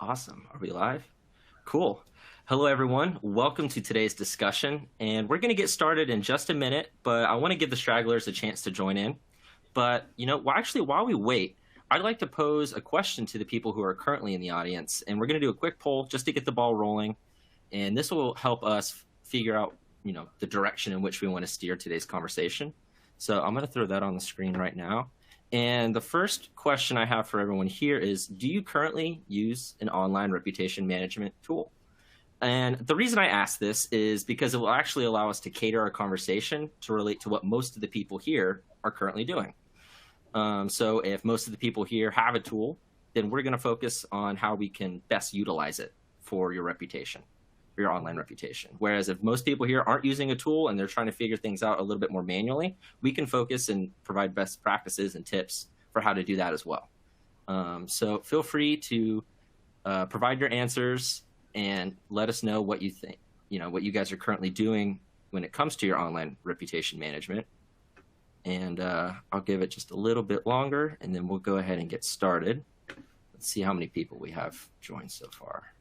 Awesome. Are we live? Cool. Hello, everyone. Welcome to today's discussion. And we're going to get started in just a minute, but I want to give the stragglers a chance to join in. But, while we wait, I'd like to pose a question to the people who are currently in the audience. And we're going to do a quick poll just to get the ball rolling. And this will help us figure out, the direction in which we want to steer today's conversation. So I'm going to throw that on the screen right now. And the first question I have for everyone here is, do you currently use an online reputation management tool? And the reason I ask this is because it will actually allow us to cater our conversation to relate to what most of the people here are currently doing. So if most of the people here have a tool, then we're going to focus on how we can best utilize it for your reputation, for your online reputation. Whereas if most people here aren't using a tool and they're trying to figure things out a little bit more manually, we can focus and provide best practices and tips for how to do that as well. So feel free to provide your answers and let us know what you think, what you guys are currently doing when it comes to your online reputation management. And I'll give it just a little bit longer, and then we'll go ahead and get started. Let's see how many people we have joined so far.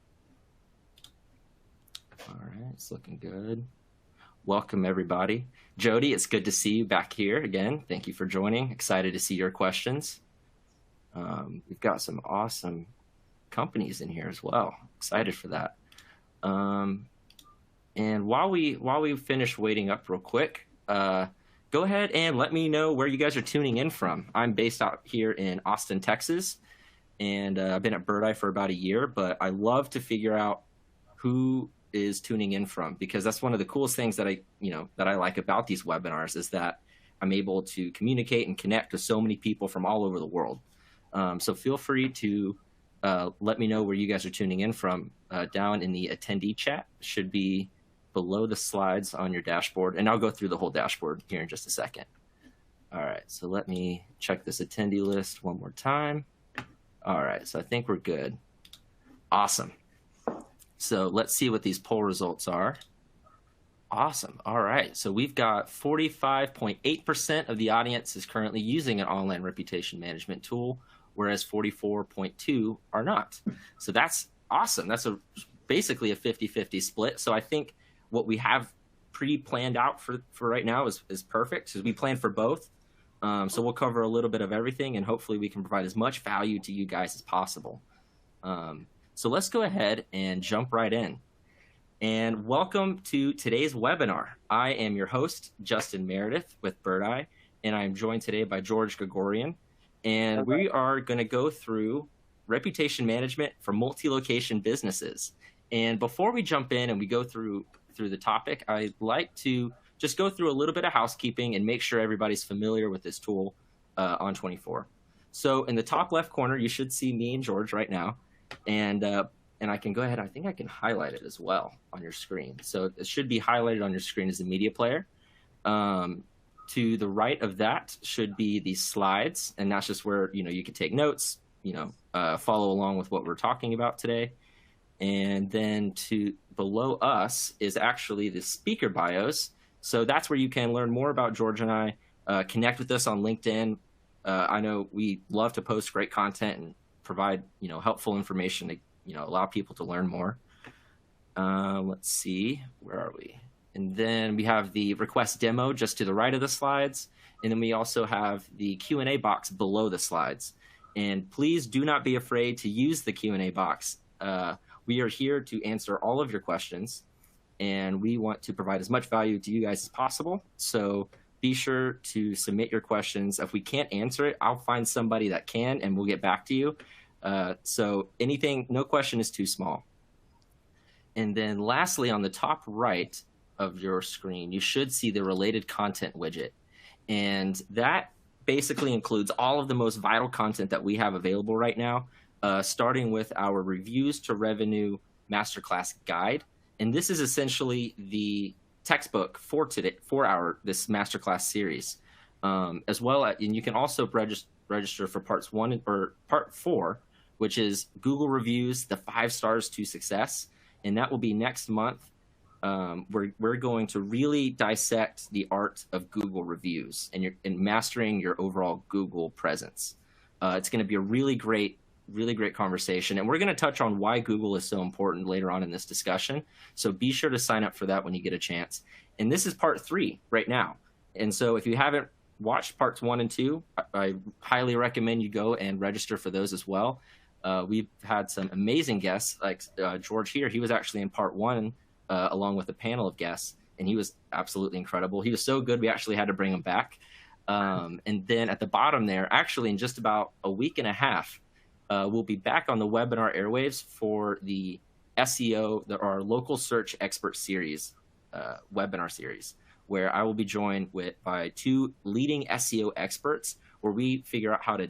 All right, it's looking good. Welcome, everybody. Jody, it's good to see you back here again. Thank you for joining. Excited to see your questions. We've got some awesome companies in here as well. Excited for that. And while we finish waiting up real quick, go ahead and let me know where you guys are tuning in from. I'm based out here in Austin, Texas, and I've been at Birdeye for about a year, but I love to figure out who is tuning in from, because that's one of the coolest things that I like about these webinars is that I'm able to communicate and connect with so many people from all over the world. So feel free to let me know where you guys are tuning in from down in the attendee chat. Should be below the slides on your dashboard, and I'll go through the whole dashboard here in just a second. All right, so let me check this attendee list one more time. All right, so I think we're good. Awesome. So let's see what these poll results are. Awesome. All right, so we've got 45.8% of the audience is currently using an online reputation management tool, whereas 44.2% are not. So that's awesome. That's basically a 50-50 split. So I think what we have pre-planned out for right now is perfect, because we plan for both. So we'll cover a little bit of everything, and hopefully we can provide as much value to you guys as possible. So let's go ahead and jump right in. And welcome to today's webinar. I am your host, Justin Meredith with Birdeye, and I'm joined today by George Gregorian. And we are going to go through reputation management for multi-location businesses. And before we jump in and we go through the topic, I'd like to just go through a little bit of housekeeping and make sure everybody's familiar with this tool on 24. So in the top left corner, you should see me and George right now. And I can go ahead, I think I can highlight it as well on your screen. So it should be highlighted on your screen as a media player. To the right of that should be the slides, and that's just where, you can take notes, follow along with what we're talking about today. And then below us is actually the speaker bios. So that's where you can learn more about George and I, connect with us on LinkedIn. I know we love to post great content and provide, helpful information to, allow people to learn more. Let's see, where are we? And then we have the request demo just to the right of the slides. And then we also have the Q&A box below the slides. And please do not be afraid to use the Q&A box. We are here to answer all of your questions, and we want to provide as much value to you guys as possible. So be sure to submit your questions. If we can't answer it, I'll find somebody that can, and we'll get back to you. So no question is too small. And then lastly, on the top right of your screen, you should see the related content widget. And that basically includes all of the most vital content that we have available right now, starting with our Reviews to Revenue Masterclass guide. And this is essentially the textbook for this Masterclass series, as well as, and you can also register for parts 1 or part 4, which is Google Reviews, the 5 stars to success. And that will be next month. We're going to really dissect the art of Google reviews and mastering your overall Google presence. It's going to be a really great really great conversation. And we're going to touch on why Google is so important later on in this discussion. So be sure to sign up for that when you get a chance. And this is part 3 right now. And so if you haven't watched parts 1 and 2, I highly recommend you go and register for those as well. We've had some amazing guests, like George here. He was actually in part 1 along with a panel of guests, and he was absolutely incredible. He was so good, we actually had to bring him back. And then at the bottom there, actually in just about a week and a half, we'll be back on the webinar airwaves for the SEO, our local search expert series, webinar series, where I will be joined by 2 leading SEO experts, where we figure out how to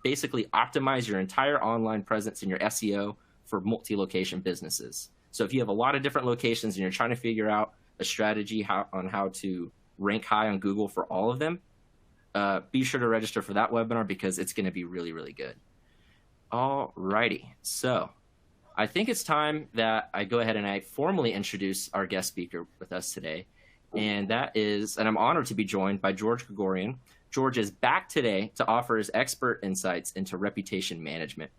basically optimize your entire online presence in your SEO for multi-location businesses. So if you have a lot of different locations and you're trying to figure out a strategy on how to rank high on Google for all of them, be sure to register for that webinar because it's going to be really, really good. All righty. So I think it's time that I go ahead and I formally introduce our guest speaker with us today. And I'm honored to be joined by George Gregorian. George is back today to offer his expert insights into reputation management.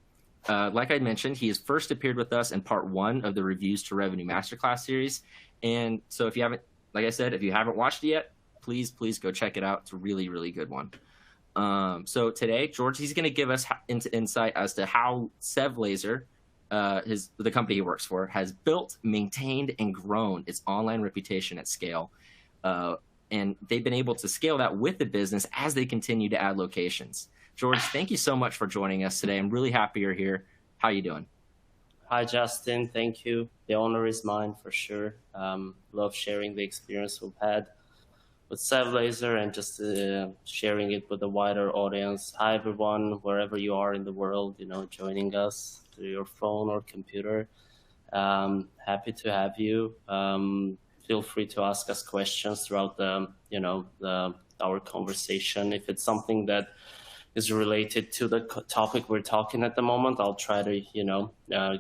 Like I mentioned, he has first appeared with us in part 1 of the Reviews to Revenue Masterclass series. And so if you haven't watched it yet, please go check it out. It's a really, really good one. So today, George, he's going to give us insight as to how SevLaser, the company he works for, has built, maintained, and grown its online reputation at scale. And they've been able to scale that with the business as they continue to add locations. George, thank you so much for joining us today. I'm really happy you're here. How you doing? Hi, Justin. Thank you. The honor is mine for sure. Love sharing the experience we've had with SevLaser and just sharing it with a wider audience. Hi, everyone, wherever you are in the world, joining us through your phone or computer. Happy to have you. Feel free to ask us questions throughout our conversation. If it's something that is related to the topic we're talking at the moment, I'll try to,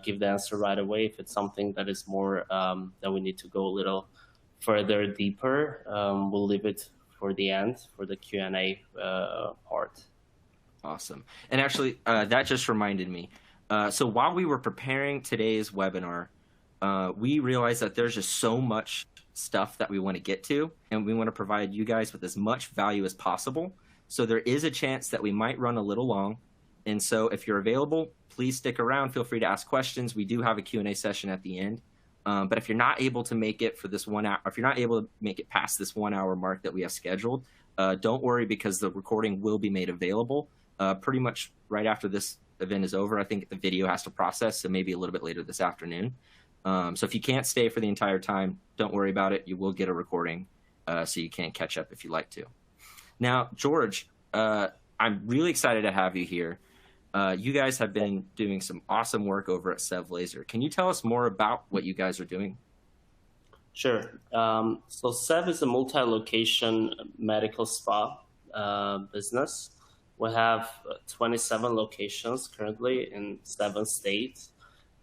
give the answer right away. If it's something that is more that we need to go a little further deeper, we'll leave it for the end, for the Q&A part. Awesome. And actually, that just reminded me. So while we were preparing today's webinar, we realized that there's just so much stuff that we want to get to, and we want to provide you guys with as much value as possible. So there is a chance that we might run a little long. And so if you're available, please stick around. Feel free to ask questions. We do have a Q&A session at the end. But if you're not able to make it for this 1 hour, if you're not able to make it past this 1 hour mark that we have scheduled, don't worry, because the recording will be made available pretty much right after this event is over. I think the video has to process, so maybe a little bit later this afternoon. So if you can't stay for the entire time, don't worry about it. You will get a recording, so you can catch up if you like to. Now, George, I'm really excited to have you here. You guys have been doing some awesome work over at SevLaser. Can you tell us more about what you guys are doing? Sure. So Sev is a multi-location medical spa business. We have 27 locations currently in 7 states.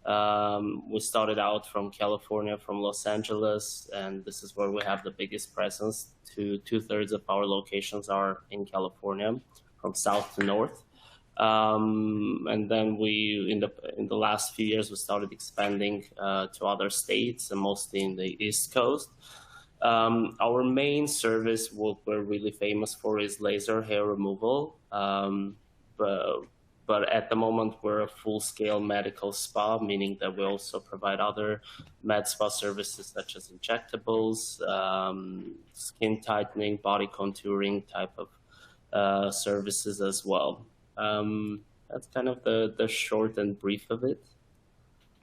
We started out from California, from Los Angeles, and this is where we have the biggest presence. Two-thirds of our locations are in California, from south to north. And then in the last few years, we started expanding to other states, and mostly in the East Coast. Our main service, what we're really famous for, is laser hair removal. But at the moment, we're a full-scale medical spa, meaning that we also provide other med spa services such as injectables, skin tightening, body contouring type of services as well. That's kind of the short and brief of it.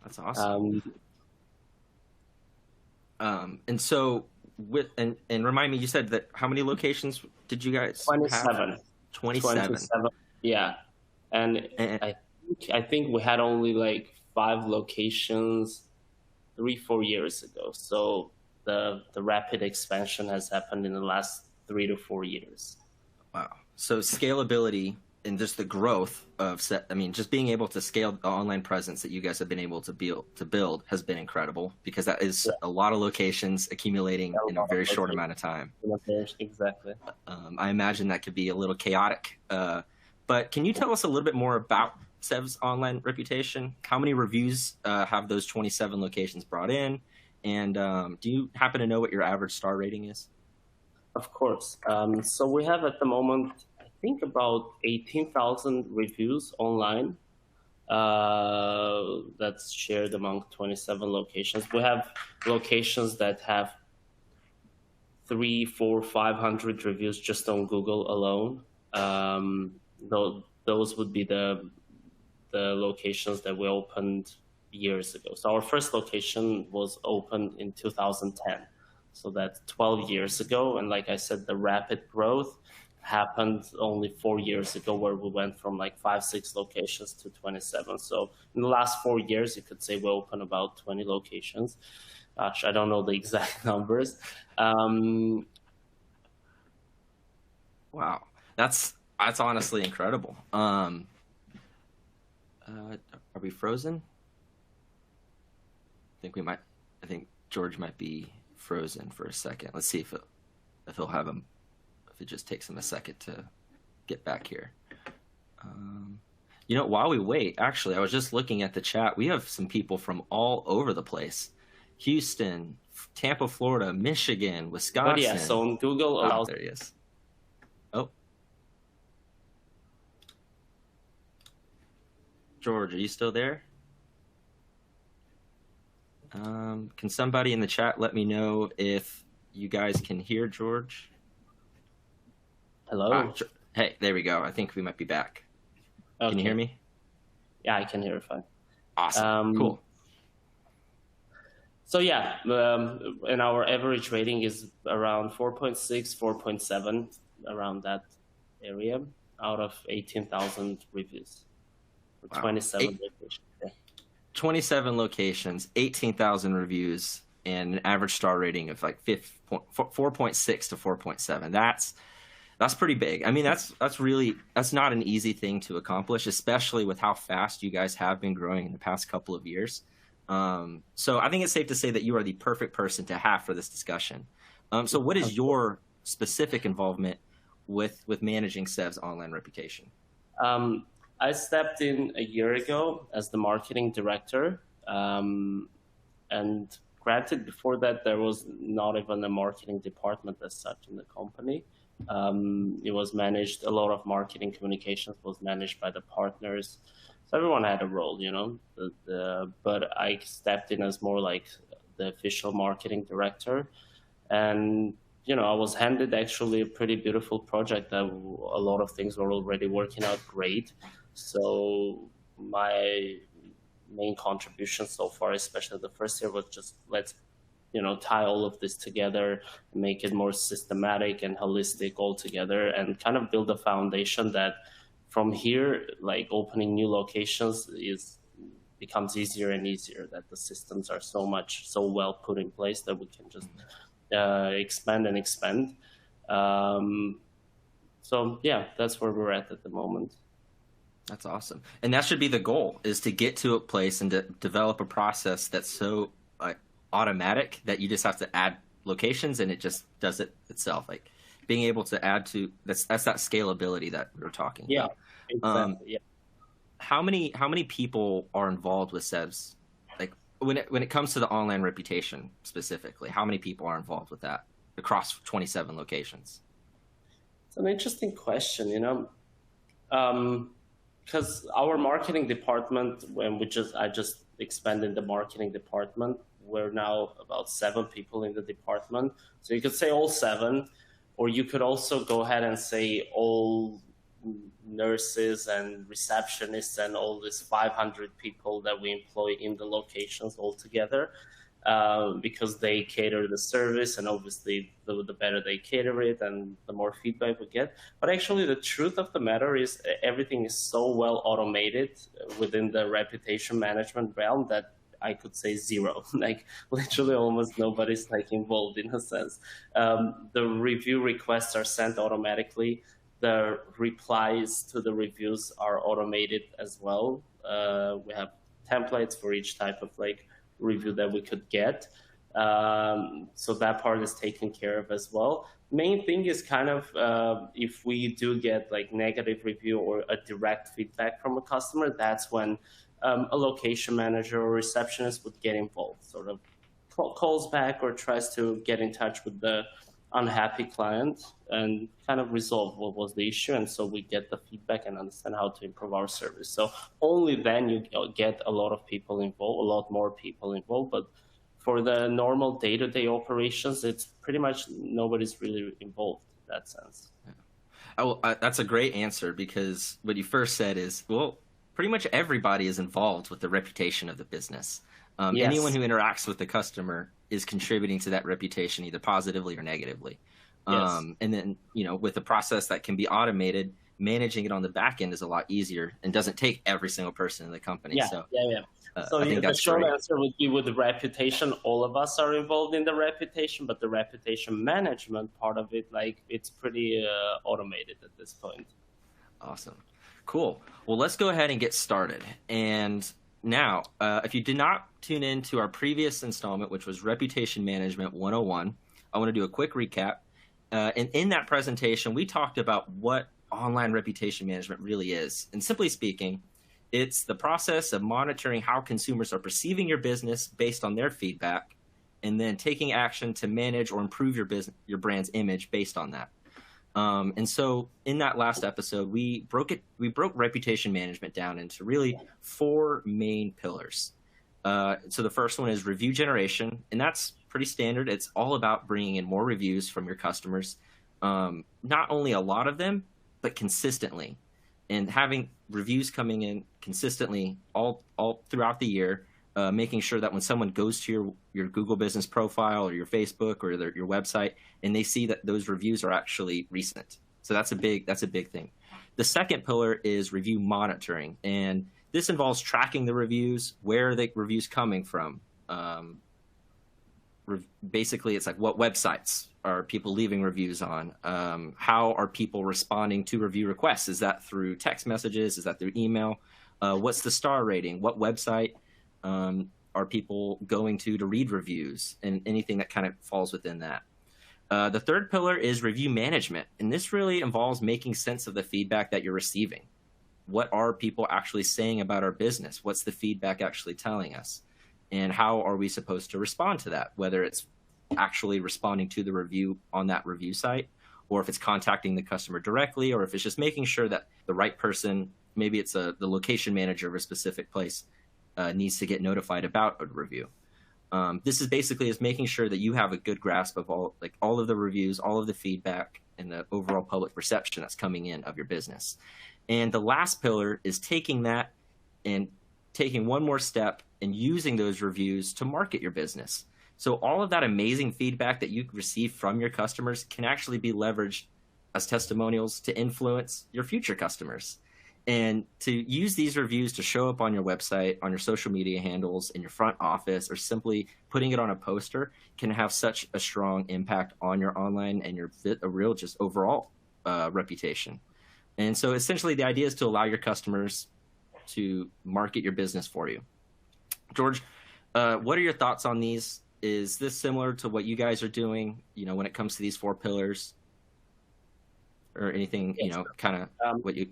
That's awesome. And so and remind me, you said that how many locations did you guys 27. have? 27. Yeah. And I think we had only like 5 locations 3-4 years ago. So the rapid expansion has happened in the last 3 to 4 years. Wow. So scalability and just the growth of just being able to scale the online presence that you guys have been able to build has been incredible, because that is a lot of locations accumulating in a very short amount of time. Exactly. I imagine that could be a little chaotic. But can you tell us a little bit more about Sev's online reputation? How many reviews have those 27 locations brought in? And do you happen to know what your average star rating is? Of course. So we have at the moment, I think, about 18,000 reviews online that's shared among 27 locations. We have locations that have 300, 400, 500 reviews just on Google alone. Those would be the locations that we opened years ago. So our first location was opened in 2010. So that's 12 years ago. And like I said, the rapid growth happened only 4 years ago, where we went from like 5, 6 locations to 27. So in the last 4 years, you could say we opened about 20 locations. Gosh, I don't know the exact numbers. Wow, that's honestly incredible. Are we frozen? I think George might be frozen for a second. Let's see if he'll have him. If it just takes him a second to get back here. While we wait, actually, I was just looking at the chat. We have some people from all over the place: Houston, Tampa, Florida, Michigan, Wisconsin. But yeah, so on Google allows. There he is. Oh, George, are you still there? Can somebody in the chat let me know if you guys can hear George? Hello. Hey, there we go. I think we might be back. Okay. Can you hear me? Yeah, I can hear it fine. Awesome. Cool. So yeah, and our average rating is around 4.6, 4.7, around that area, out of 18,000 reviews. Wow. 27 locations. Yeah. 27 locations, 18,000 reviews, and an average star rating of like 4.6 to 4.7. That's pretty big. I mean, that's not an easy thing to accomplish, especially with how fast you guys have been growing in the past couple of years. So I think it's safe to say that you are the perfect person to have for this discussion. So what is your specific involvement with managing Sev's online reputation? I stepped in a year ago as the marketing director. And granted, before that, there was not even a marketing department as such in the company. It was managed, a lot of marketing communications was managed by the partners. So everyone had a role, but I stepped in as more like the official marketing director. And, I was handed actually a pretty beautiful project that a lot of things were already working out great. So my main contribution so far, especially the first year, was just let's tie all of this together, make it more systematic and holistic all together, and kind of build a foundation that from here, like opening new locations becomes easier and easier, that the systems are so well put in place that we can just expand and expand. So yeah, that's where we're at the moment. That's awesome. And that should be the goal, is to get to a place and to develop a process that's so automatic that you just have to add locations and it just does it itself. Like being able to add to that's that scalability that we were talking about. Exactly. Yeah. How many people are involved with Sev's? Like when it comes to the online reputation specifically, how many people are involved with that across 27 locations? It's an interesting question, because our marketing department, I just expanded the marketing department. We're now about 7 people in the department. So you could say all 7, or you could also go ahead and say all nurses and receptionists and all these 500 people that we employ in the locations all together, because they cater the service, and obviously the better they cater it and the more feedback we get. But actually the truth of the matter is everything is so well automated within the reputation management realm that I could say 0, like literally almost nobody's like involved in a sense. The review requests are sent automatically. The replies to the reviews are automated as well. We have templates for each type of like review that we could get. So that part is taken care of as well. main thing is kind of if we do get like negative review or a direct feedback from a customer, that's when a location manager or receptionist would get involved, sort of calls back or tries to get in touch with the unhappy client and kind of resolve what was the issue. And so we get the feedback and understand how to improve our service. So only then you get a lot of people involved, a lot more people involved. But for the normal day-to-day operations, it's pretty much nobody's really involved in that sense. Oh, that's a great answer, because what you first said is, well, pretty much everybody is involved with the reputation of the business. Yes. Anyone who interacts with the customer is contributing to that reputation, either positively or negatively. Yes. And then, with a process that can be automated, managing it on the back end is a lot easier and doesn't take every single person in the company. Yeah, So, So I think the that's short great. answer would be, with the reputation, all of us are involved in the reputation, but the reputation management part of it, like, it's pretty automated at this point. Awesome. Cool. Well, let's go ahead and get started. And now, if you did not tune in to our previous installment, which was Reputation Management 101, I want to do a quick recap. And in that presentation, we talked about what online reputation management really is. And simply speaking, it's the process of monitoring how consumers are perceiving your business based on their feedback, and then taking action to manage or improve your brand's image based on that. And so in that last episode, we broke reputation management down into really 4 main pillars. So the first one is review generation, and that's pretty standard. It's all about bringing in more reviews from your customers, not only a lot of them, but consistently, and having reviews coming in consistently all throughout the year, making sure that when someone goes to your Google business profile or your Facebook or your website, and they see that those reviews are actually recent. So that's a big thing. The second pillar is review monitoring, and this involves tracking the reviews. Where are the reviews coming from? Basically, it's like, what websites are people leaving reviews on? How are people responding to review requests? Is that through text messages? Is that through email? What's the star rating? What website are people going to read reviews, and anything that kind of falls within that. The third pillar is review management, and this really involves making sense of the feedback that you're receiving. What are people actually saying about our business? What's the feedback actually telling us? And how are we supposed to respond to that, whether it's actually responding to the review on that review site, or if it's contacting the customer directly, or if it's just making sure that the right person, maybe it's the location manager of a specific place, needs to get notified about a review. This is basically is making sure that you have a good grasp of all of the reviews, all of the feedback, and the overall public perception that's coming in of your business. And the last pillar is taking that and taking one more step and using those reviews to market your business. So all of that amazing feedback that you receive from your customers can actually be leveraged as testimonials to influence your future customers. And to use these reviews to show up on your website, on your social media handles, in your front office, or simply putting it on a poster can have such a strong impact on your online and your real just overall reputation. And so essentially the idea is to allow your customers to market your business for you. George, what are your thoughts on these? Is this similar to what you guys are doing, when it comes to these 4 pillars, or anything, kind of what you...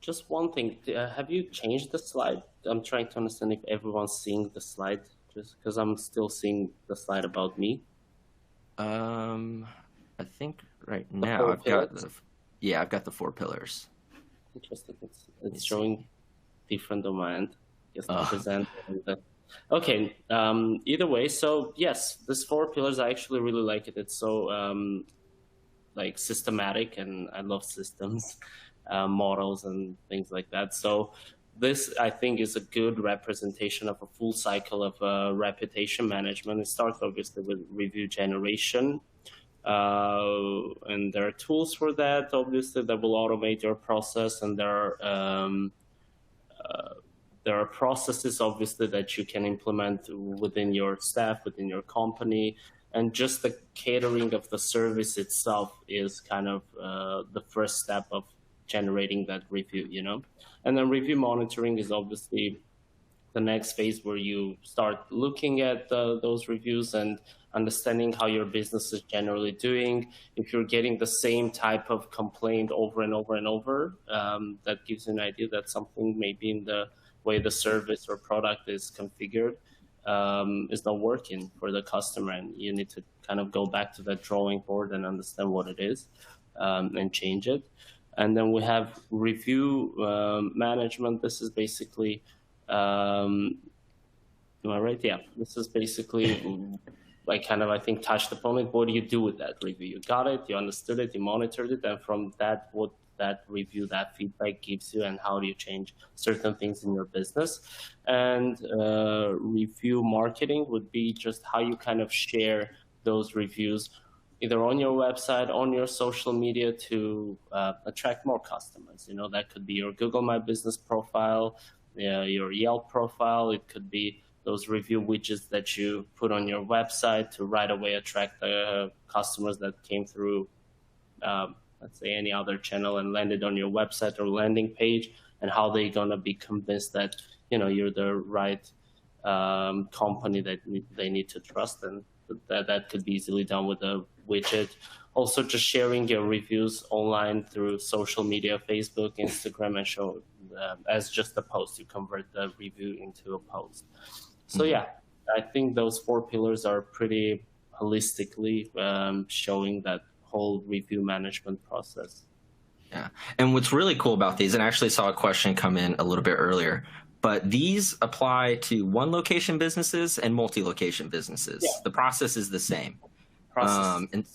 Just one thing, have you changed the slide? I'm trying to understand if everyone's seeing the slide, just because I'm still seeing the slide about me. I think right now I've got the 4 pillars. Interesting. It's showing different on my end. Just to present. Okay. Either way, so yes, this 4 pillars, I actually really like it. It's so systematic, and I love systems. Models and things like that. So this, I think, is a good representation of a full cycle of reputation management. It starts obviously with review generation, and there are tools for that, obviously, that will automate your process, and there are processes, obviously, that you can implement within your staff, within your company. And just the catering of the service itself is kind of the first step of generating that review, And then review monitoring is obviously the next phase where you start looking at those reviews and understanding how your business is generally doing. If you're getting the same type of complaint over and over and over, that gives you an idea that something maybe in the way the service or product is configured is not working for the customer, and you need to kind of go back to that drawing board and understand what it is and change it. And then we have review management. This is basically, am I right? Yeah, this is basically I think touched upon it. What do you do with that review? You got it, you understood it, you monitored it, and from that, what that review, that feedback gives you, and how do you change certain things in your business. And review marketing would be just how you kind of share those reviews either on your website, on your social media to attract more customers. That could be your Google My Business profile, your Yelp profile. It could be those review widgets that you put on your website to right away attract the customers that came through let's say any other channel and landed on your website or landing page, and how they're going to be convinced that you're the right company that they need to trust. And that could be easily done with a widget. Also, just sharing your reviews online through social media, Facebook, Instagram, and show as just a post. You convert the review into a post. So yeah, I think those 4 pillars are pretty holistically showing that whole review management process. Yeah. And what's really cool about these, and I actually saw a question come in a little bit earlier, but these apply to one location businesses and multi-location businesses. Yeah. The process is the same. And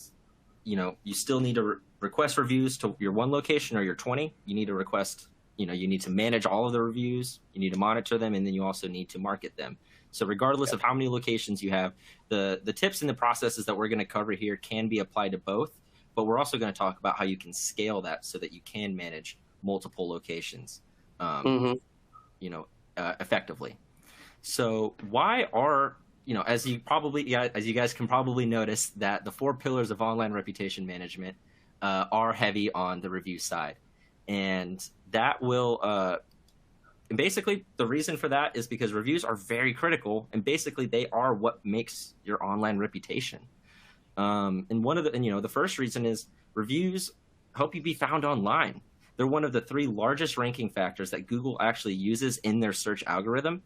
you still need to request reviews to your one location or your 20. You need to request, you need to manage all of the reviews. You need to monitor them, and then you also need to market them. So regardless of how many locations you have, the tips and the processes that we're going to cover here can be applied to both, but we're also going to talk about how you can scale that so that you can manage multiple locations, effectively. So why are, as you guys can probably notice, that the 4 pillars of online reputation management are heavy on the review side. And that will, and basically the reason for that is because reviews are very critical, and basically they are what makes your online reputation. And the first reason is reviews help you be found online. They're one of the 3 largest ranking factors that Google actually uses in their search algorithm.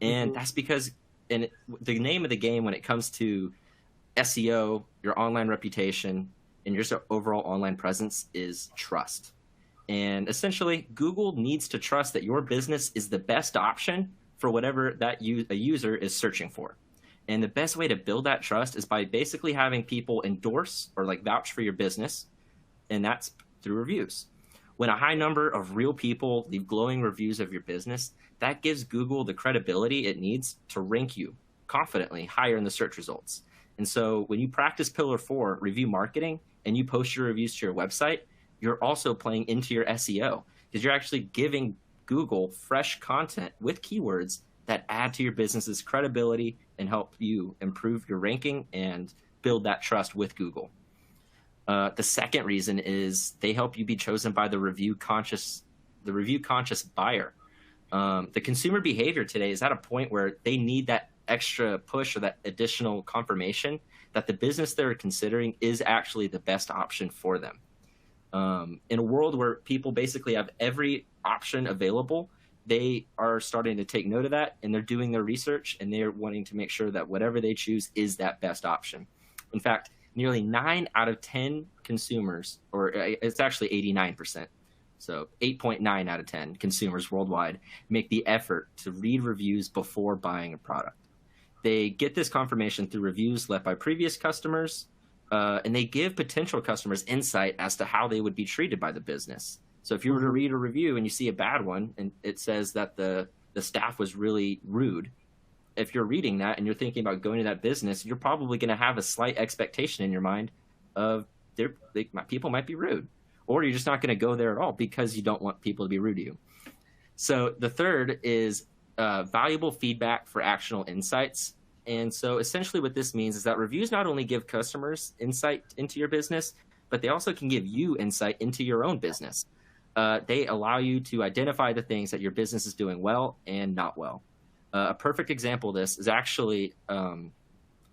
And that's because the name of the game when it comes to SEO, your online reputation, and your overall online presence is trust. And essentially, Google needs to trust that your business is the best option for whatever that a user is searching for. And the best way to build that trust is by basically having people endorse or vouch for your business, and that's through reviews. When a high number of real people leave glowing reviews of your business, that gives Google the credibility it needs to rank you confidently higher in the search results. And so when you practice pillar 4, review marketing, and you post your reviews to your website, you're also playing into your SEO, because you're actually giving Google fresh content with keywords that add to your business's credibility and help you improve your ranking and build that trust with Google. The second reason is they help you be chosen by the review conscious buyer. The consumer behavior today is at a point where they need that extra push or that additional confirmation that the business they're considering is actually the best option for them. In a world where people basically have every option available, they are starting to take note of that, and they're doing their research, and they're wanting to make sure that whatever they choose is that best option. In fact, nearly 9 out of 10 consumers, or it's actually 89%, so 8.9 out of 10 consumers worldwide make the effort to read reviews before buying a product. They get this confirmation through reviews left by previous customers, and they give potential customers insight as to how they would be treated by the business. So if you were to read a review and you see a bad one and it says that the staff was really rude, if you're reading that and you're thinking about going to that business, you're probably going to have a slight expectation in your mind of people might be rude, or you're just not going to go there at all because you don't want people to be rude to you. So the third is valuable feedback for actionable insights. And so essentially what this means is that reviews not only give customers insight into your business, but they also can give you insight into your own business. They allow you to identify the things that your business is doing well and not well. A perfect example of this is actually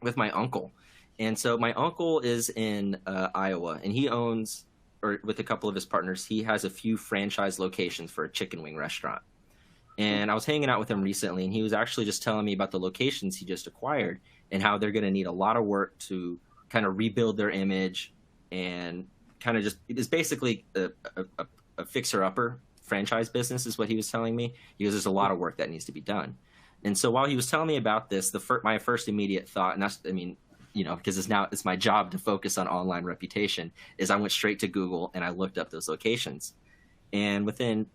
with my uncle. And so my uncle is in Iowa, and he owns, or with a couple of his partners, he has a few franchise locations for a chicken wing restaurant. And I was hanging out with him recently, and he was actually just telling me about the locations he just acquired and how they're going to need a lot of work to kind of rebuild their image and kind of just, it's basically a fixer-upper franchise business is what he was telling me. He goes, there's a lot of work that needs to be done. And so while he was telling me about this, my first immediate thought, and that's, I mean, you know, because it's my job to focus on online reputation, is I went straight to Google and I looked up those locations. And within,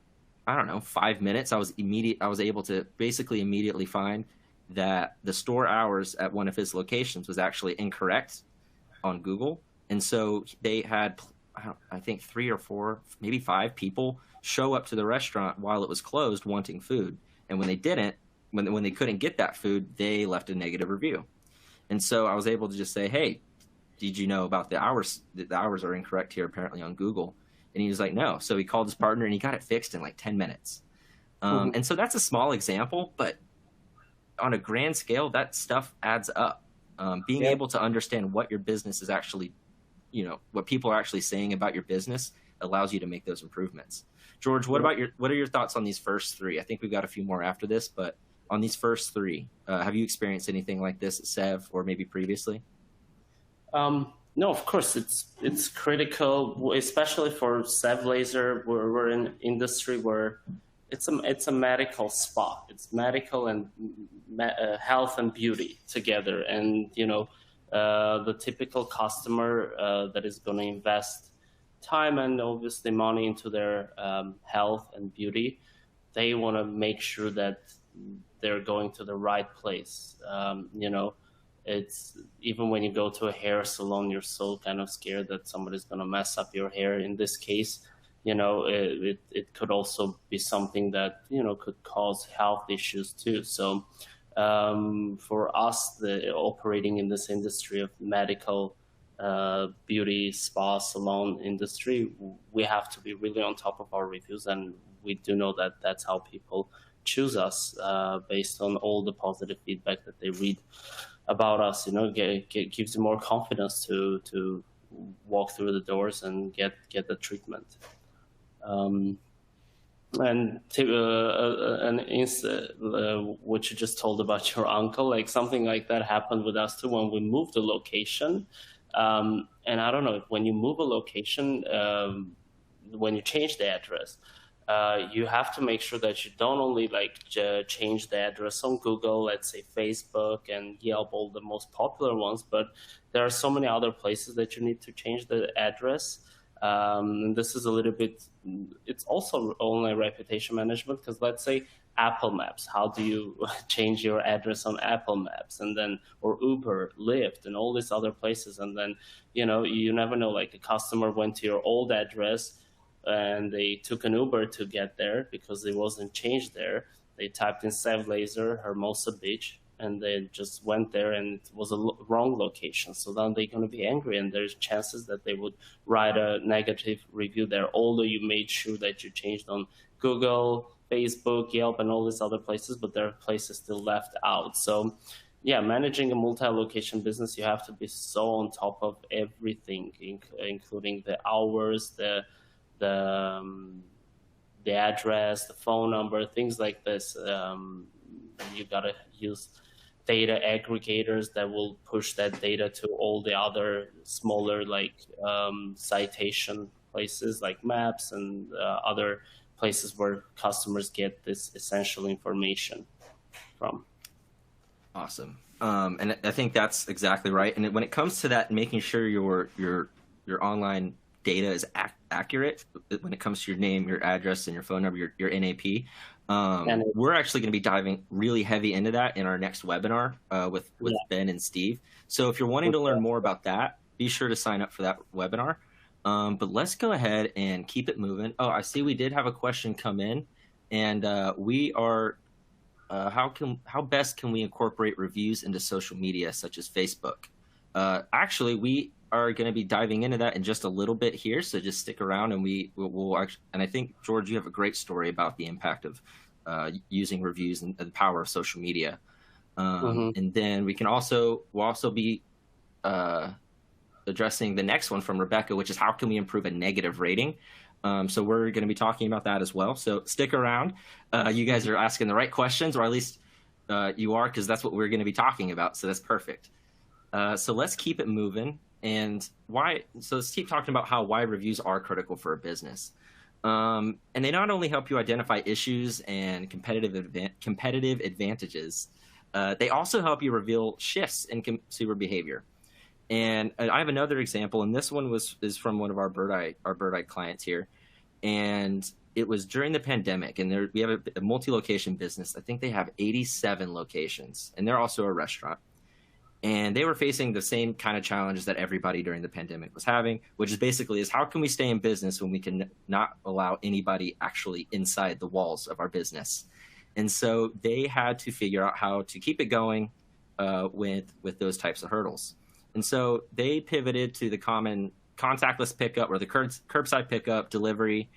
I don't know, 5 minutes, I was able to basically immediately find that the store hours at one of his locations was actually incorrect on Google. And so they had, I think 3 or 4, maybe 5 people show up to the restaurant while it was closed wanting food. And when they didn't, when they couldn't get that food, they left a negative review. And so I was able to just say, hey, did you know about the hours? The hours are incorrect here apparently on Google. And he was like, no. So he called his partner and he got it fixed in like 10 minutes. And so that's a small example, but on a grand scale, that stuff adds up. Being able to understand what your business is actually, you know, what people are actually saying about your business allows you to make those improvements. George, what are your thoughts on these first 3? I think we've got a few more after this, but on these first 3, have you experienced anything like this at Sev or maybe previously? No, of course it's critical, especially for Sev Laser. We're in an industry where it's a medical spa. It's medical and health and beauty together, and you know the typical customer that is going to invest time and obviously money into their health and beauty, they want to make sure that they're going to the right place. You know, it's even when you go to a hair salon, you're so kind of scared that somebody's going to mess up your hair. In this case, you know, it could also be something that, you know, could cause health issues too. So for us, operating in this industry of medical beauty, spa, salon industry, we have to be really on top of our reviews, and we do know that that's how people choose us based on all the positive feedback that they read about us. You know, gives you more confidence to walk through the doors and get the treatment. What you just told about your uncle, like something like that happened with us too when we moved the location. And I don't know, when you move a location, when you change the address, you have to make sure that you don't only like change the address on Google, let's say Facebook and Yelp, all the most popular ones, but there are so many other places that you need to change the address. And this is a little bit, it's also only reputation management, because let's say Apple Maps, how do you change your address on Apple Maps, and then, or Uber, Lyft, and all these other places, and then, you know, you never know, like a customer went to your old address and they took an Uber to get there because it wasn't changed there. They typed in Sev Laser, Hermosa Beach, and they just went there and it was a wrong location. So then they're going to be angry, and there's chances that they would write a negative review there, although you made sure that you changed on Google, Facebook, Yelp, and all these other places, but there are places still left out. So yeah, managing a multi-location business, you have to be so on top of everything, including the hours, the address, the phone number, things like this. You gotta use data aggregators that will push that data to all the other smaller, like citation places like Maps and other places where customers get this essential information from. Awesome. And I think that's exactly right. And when it comes to that, making sure your online data is accurate when it comes to your name, your address, and your phone number, your NAP. We're actually going to be diving really heavy into that in our next webinar with Ben and Steve. So if you're wanting to learn more about that, be sure to sign up for that webinar. But let's go ahead and keep it moving. Oh, I see we did have a question come in, and we are how best can we incorporate reviews into social media such as Facebook? Actually, we are going to be diving into that in just a little bit here, so just stick around, and we'll actually, and I think, George, you have a great story about the impact of using reviews and the power of social media. Mm-hmm. And then we'll also be addressing the next one from Rebecca, which is how can we improve a negative rating? So we're going to be talking about that as well. So stick around. You guys are asking the right questions, or at least you are, because that's what we're going to be talking about. So that's perfect. So let's keep it moving. And why? So let's keep talking about why reviews are critical for a business. And they not only help you identify issues and competitive advantages, they also help you reveal shifts in consumer behavior. And I have another example, and this one is from one of our Birdeye clients here, and it was during the pandemic. And we have a multi-location business. I think they have 87 locations, and they're also a restaurant. And they were facing the same kind of challenges that everybody during the pandemic was having, which is basically how can we stay in business when we can not allow anybody actually inside the walls of our business? And so they had to figure out how to keep it going with those types of hurdles. And so they pivoted to the common contactless pickup or the curbside pickup delivery.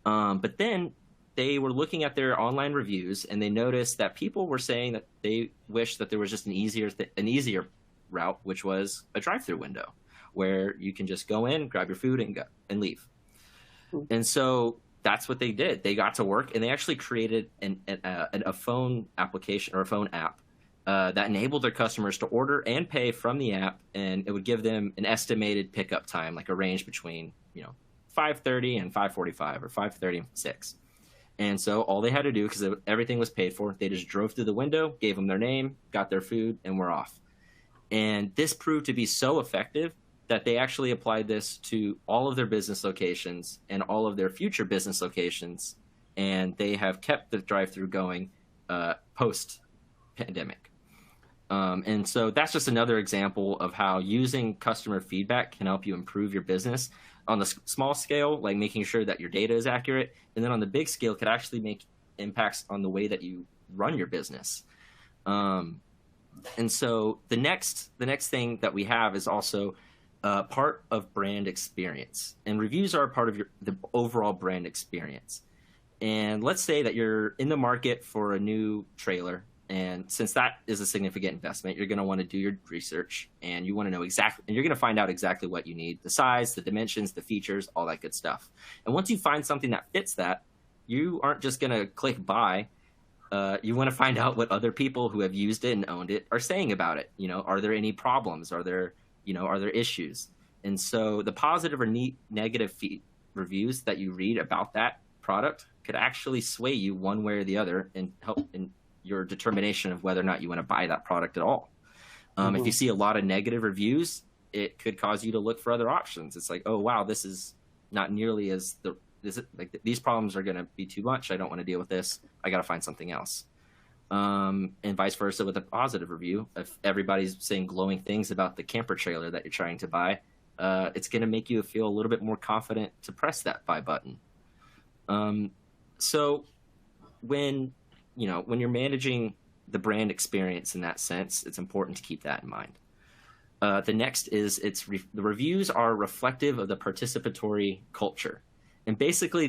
But then they were looking at their online reviews, and they noticed that people were saying that they wish that there was just an easier route, which was a drive-through window where you can just go in, grab your food, and leave. And so that's what they did. They got to work, and they actually created a phone application or a phone app that enabled their customers to order and pay from the app, and it would give them an estimated pickup time, like a range between 5:30 and 5:45 or 5:30 and 6. And so all they had to do, because everything was paid for, they just drove through the window, gave them their name, got their food, and were off. And this proved to be so effective that they actually applied this to all of their business locations and all of their future business locations. And they have kept the drive-through going post-pandemic. And so that's just another example of how using customer feedback can help you improve your business on the small scale, like making sure that your data is accurate. And then on the big scale, could actually make impacts on the way that you run your business. And so the next thing that we have is also part of brand experience. And reviews are a part of the overall brand experience. And let's say that you're in the market for a new trailer. And since that is a significant investment, you're going to want to do your research, and you want to know exactly, and you're going to find out exactly what you need, the size, the dimensions, the features, all that good stuff. And once you find something that fits that, you aren't just going to click buy. You want to find out what other people who have used it and owned it are saying about it. Are there any problems? Are there issues? And so the positive or negative reviews that you read about that product could actually sway you one way or the other and help in your determination of whether or not you want to buy that product at all. If you see a lot of negative reviews, it could cause you to look for other options. It's like, oh wow, this is not nearly these problems are going to be too much. I don't want to deal with this. I got to find something else. And vice versa with a positive review. If everybody's saying glowing things about the camper trailer that you're trying to buy, it's going to make you feel a little bit more confident to press that buy button. So when you're managing the brand experience in that sense, it's important to keep that in mind. The next is the reviews are reflective of the participatory culture. And basically a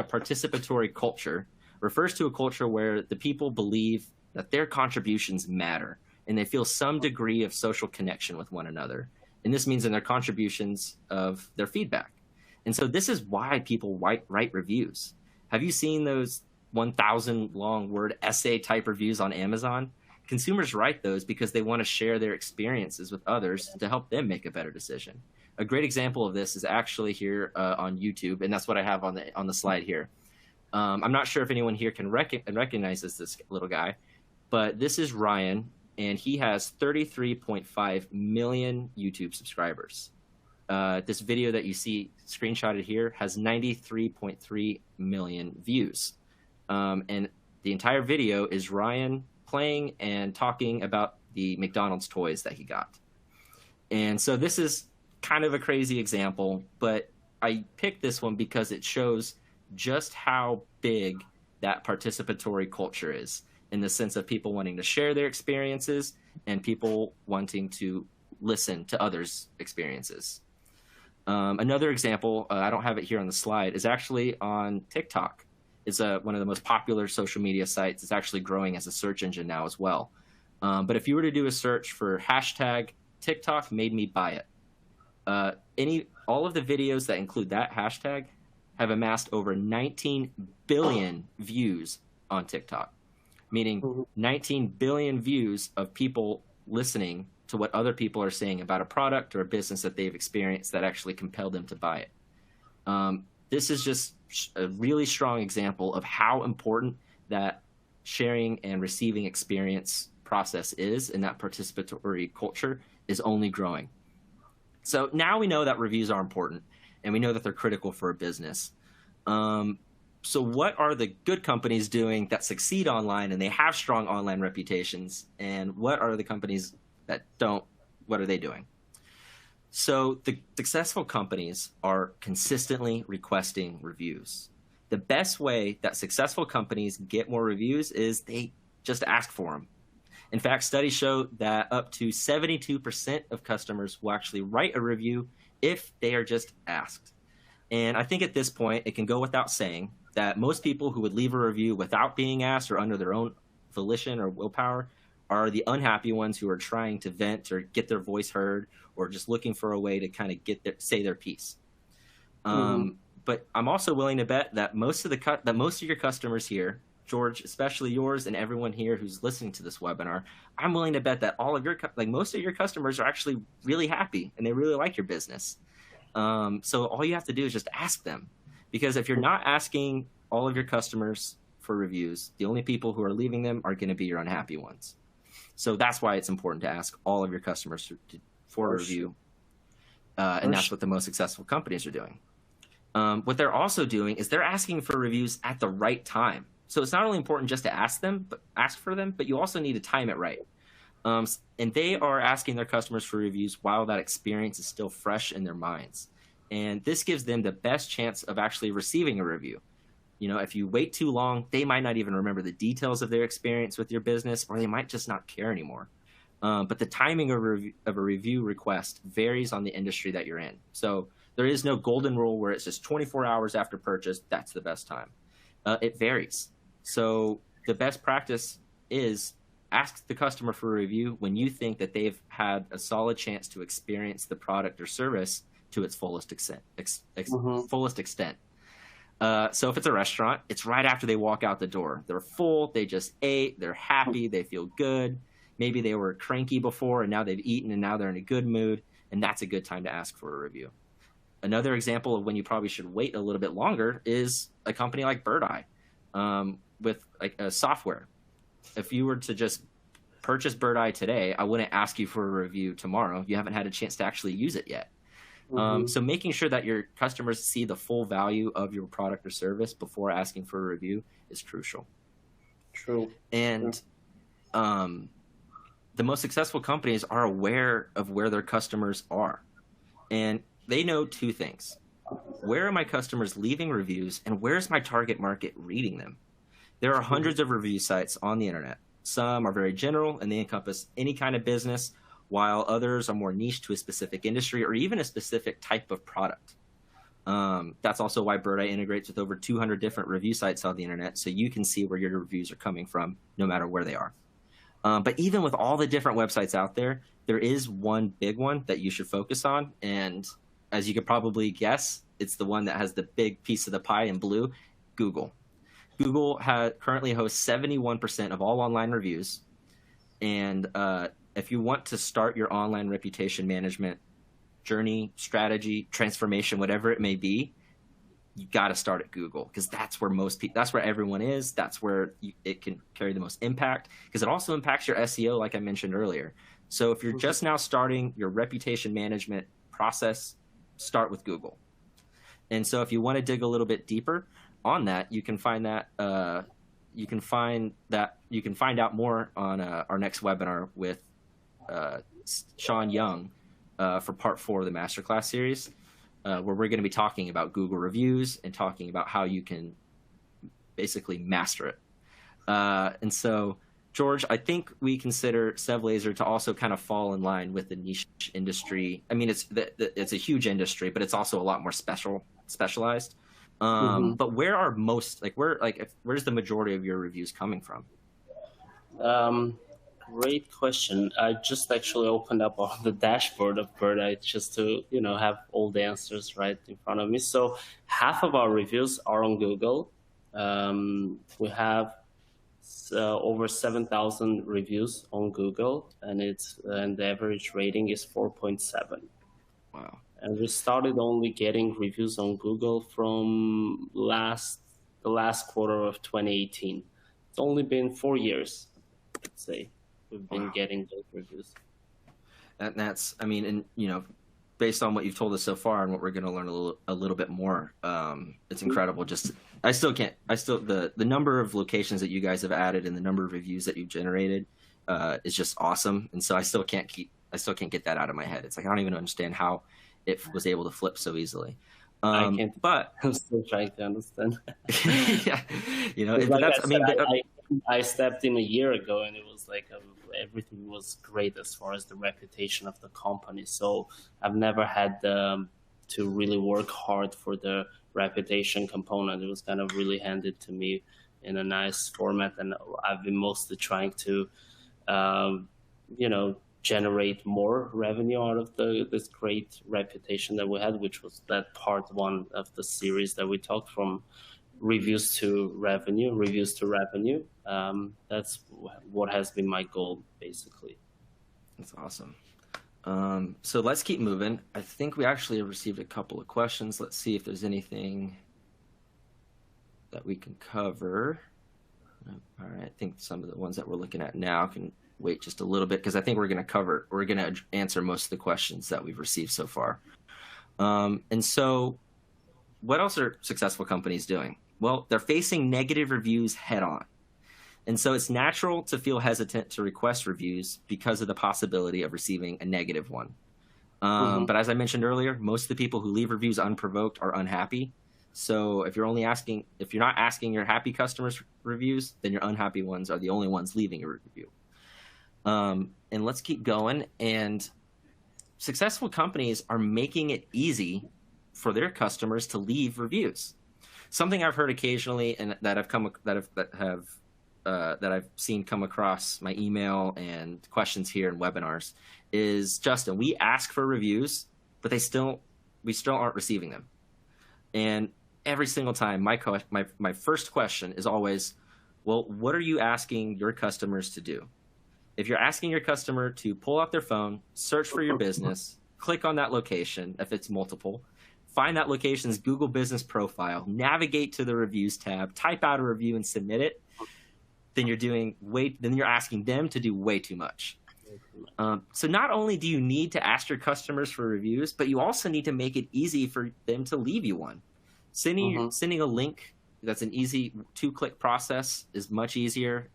participatory culture refers to a culture where the people believe that their contributions matter and they feel some degree of social connection with one another. And this means in their contributions of their feedback. And so this is why people write reviews. Have you seen those 1,000 long word essay type reviews on Amazon? Consumers write those because they want to share their experiences with others to help them make a better decision. A great example of this is actually here on YouTube, and that's what I have on the slide here. I'm not sure if anyone here can recognize this little guy, but this is Ryan, and he has 33.5 million YouTube subscribers. This video that you see screenshotted here has 93.3 million views. And the entire video is Ryan playing and talking about the McDonald's toys that he got. And so this is kind of a crazy example, but I picked this one because it shows just how big that participatory culture is, in the sense of people wanting to share their experiences and people wanting to listen to others' experiences. Another example, I don't have it here on the slide, is actually on TikTok. It's one of the most popular social media sites. It's actually growing as a search engine now as well. But if you were to do a search for hashtag TikTok made me buy it, all of the videos that include that hashtag have amassed over 19 billion views on TikTok, meaning 19 billion views of people listening to what other people are saying about a product or a business that they've experienced that actually compelled them to buy it. This is just a really strong example of how important that sharing and receiving experience process is, and that participatory culture is only growing. So now we know that reviews are important, and we know that they're critical for a business. So what are the good companies doing that succeed online and they have strong online reputations? And what are the companies that don't? What are they doing? So the successful companies are consistently requesting reviews. The best way that successful companies get more reviews is they just ask for them. In fact, studies show that up to 72% of customers will actually write a review if they are just asked. And I think at this point, it can go without saying that most people who would leave a review without being asked or under their own volition or willpower are the unhappy ones who are trying to vent or get their voice heard or just looking for a way to kind of say their piece. But I'm also willing to bet that most of your customers here, George, especially yours and everyone here who's listening to this webinar, I'm willing to bet that most of your customers are actually really happy and they really like your business. So all you have to do is just ask them, because if you're not asking all of your customers for reviews, the only people who are leaving them are going to be your unhappy ones. So that's why it's important to ask all of your customers for a review. And that's what the most successful companies are doing. What they're also doing is they're asking for reviews at the right time. So it's not only important just to ask for them, but you also need to time it right. And they are asking their customers for reviews while that experience is still fresh in their minds. And this gives them the best chance of actually receiving a review. You know, if you wait too long, they might not even remember the details of their experience with your business, or they might just not care anymore. But the timing of a review request varies on the industry that you're in. So there is no golden rule where it's just 24 hours after purchase, that's the best time. It varies. So the best practice is ask the customer for a review when you think that they've had a solid chance to experience the product or service to its fullest extent. So if it's a restaurant, it's right after they walk out the door. They're full, they just ate, they're happy, they feel good. Maybe they were cranky before and now they've eaten and now they're in a good mood, and that's a good time to ask for a review. Another example of when you probably should wait a little bit longer is a company like Birdeye with like a software. If you were to just purchase Birdeye today, I wouldn't ask you for a review tomorrow. You haven't had a chance to actually use it yet. So making sure that your customers see the full value of your product or service before asking for a review is crucial. True. And the most successful companies are aware of where their customers are. And they know two things. Where are my customers leaving reviews, and where's my target market reading them? There are hundreds of review sites on the internet. Some are very general and they encompass any kind of business, while others are more niche to a specific industry or even a specific type of product. That's also why Birdeye integrates with over 200 different review sites on the internet, so you can see where your reviews are coming from, no matter where they are. But even with all the different websites out there, there is one big one that you should focus on. And as you could probably guess, it's the one that has the big piece of the pie in blue, Google. Google currently hosts 71% of all online reviews. And if you want to start your online reputation management journey, strategy, transformation, whatever it may be, you got to start at Google, because that's where that's where everyone is. That's where it can carry the most impact, because it also impacts your SEO, like I mentioned earlier. So if you're just now starting your reputation management process, start with Google. And so if you want to dig a little bit deeper on that, you can find out more on our next webinar with Sean Young for part 4 of the Masterclass series, where we're going to be talking about Google reviews and talking about how you can basically master it. And so, George, I think we consider SevLaser to also kind of fall in line with the niche industry. I mean, it's a huge industry, but it's also a lot more specialized. Mm-hmm. But where are most, like, where's the majority of your reviews coming from? Great question. I just actually opened up on the dashboard of Birdeye just to, have all the answers right in front of me. So half of our reviews are on Google. We have over 7,000 reviews on Google, and the average rating is 4.7. Wow. And we started only getting reviews on Google from the last quarter of 2018. It's only been 4 years, let's say, we've been getting those reviews. And that's, I mean, and based on what you've told us so far and what we're going to learn a little bit more, it's incredible. Just, the number of locations that you guys have added and the number of reviews that you've generated is just awesome. And so I still can't get that out of my head. It's like, I don't even understand how it was able to flip so easily. I can't, but I'm still trying to understand. Yeah, I stepped in a year ago, and it was like everything was great as far as the reputation of the company. So I've never had to really work hard for the reputation component. It was kind of really handed to me in a nice format, and I've been mostly trying to, generate more revenue out of this great reputation that we had, which was that part one of the series that we talked from reviews to revenue. That's what has been my goal, basically. That's awesome. So let's keep moving. I think we actually have received a couple of questions. Let's see if there's anything that we can cover. All right, I think some of the ones that we're looking at now can wait just a little bit, because I think we're going to answer most of the questions that we've received so far. And so what else are successful companies doing? Well, they're facing negative reviews head on. And so it's natural to feel hesitant to request reviews because of the possibility of receiving a negative one. But as I mentioned earlier, most of the people who leave reviews unprovoked are unhappy. So if you're not asking your happy customers reviews, then your unhappy ones are the only ones leaving a review. And let's keep going. And successful companies are making it easy for their customers to leave reviews. Something I've heard occasionally, and that I've seen come across my email and questions here in webinars, is, Justin, we ask for reviews, but we still aren't receiving them. And every single time, my first question is always, well, what are you asking your customers to do? If you're asking your customer to pull out their phone, search for your business, click on that location, if it's multiple, find that location's Google business profile, navigate to the reviews tab, type out a review and submit it, then you're asking them to do way too much. So not only do you need to ask your customers for reviews, but you also need to make it easy for them to leave you one. Sending a link that's an easy 2-click process is much easier.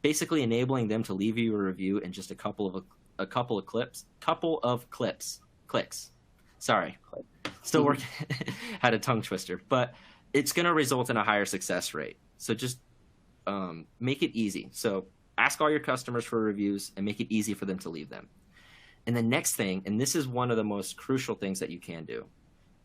Basically enabling them to leave you a review in just a couple of clicks. Sorry, still working. Had a tongue twister, but it's going to result in a higher success rate. So just make it easy. So ask all your customers for reviews and make it easy for them to leave them. And the next thing, and this is one of the most crucial things that you can do,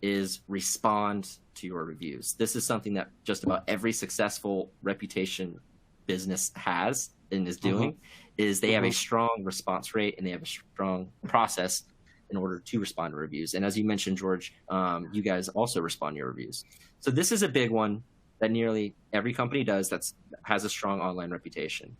is respond to your reviews. This is something that just about every successful reputation business has and is doing, is they have a strong response rate and they have a strong process in order to respond to reviews. And as you mentioned, George, you guys also respond to your reviews. So this is a big one that nearly every company does that has a strong online reputation.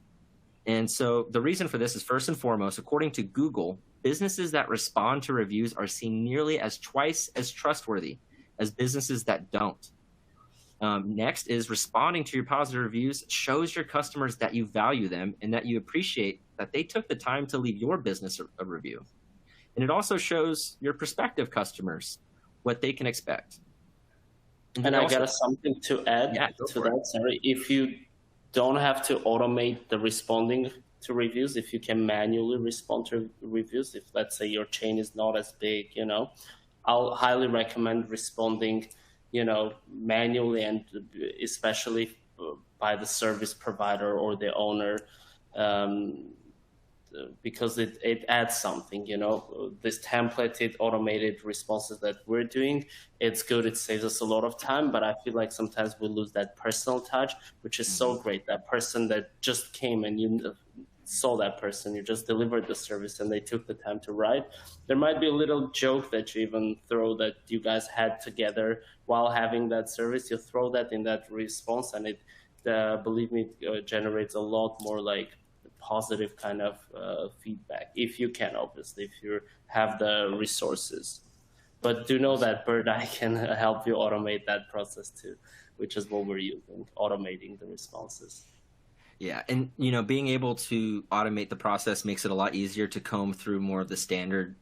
And so the reason for this is, first and foremost, according to Google, businesses that respond to reviews are seen nearly as twice as trustworthy as businesses that don't. Next is, responding to your positive reviews shows your customers that you value them and that you appreciate that they took the time to leave your business a review. And it also shows your prospective customers what they can expect. And I got something to add to that. Sorry, if you don't have to automate the responding to reviews, if you can manually respond to reviews, if let's say your chain is not as big, I'll highly recommend responding, manually, and especially by the service provider or the owner. because it adds something, this templated automated responses that we're doing, it's good. It saves us a lot of time, but I feel like sometimes we lose that personal touch, which is so great. That person that just came and you saw that person, you just delivered the service and they took the time to write. There might be a little joke that you even throw that you guys had together while having that service. You throw that in that response, and it, believe me, generates a lot more like positive kind of feedback, if you can, obviously, if you have the resources. But do know that Birdeye can help you automate that process too, which is what we're using, automating the responses. Yeah, and being able to automate the process makes it a lot easier to comb through more of the standard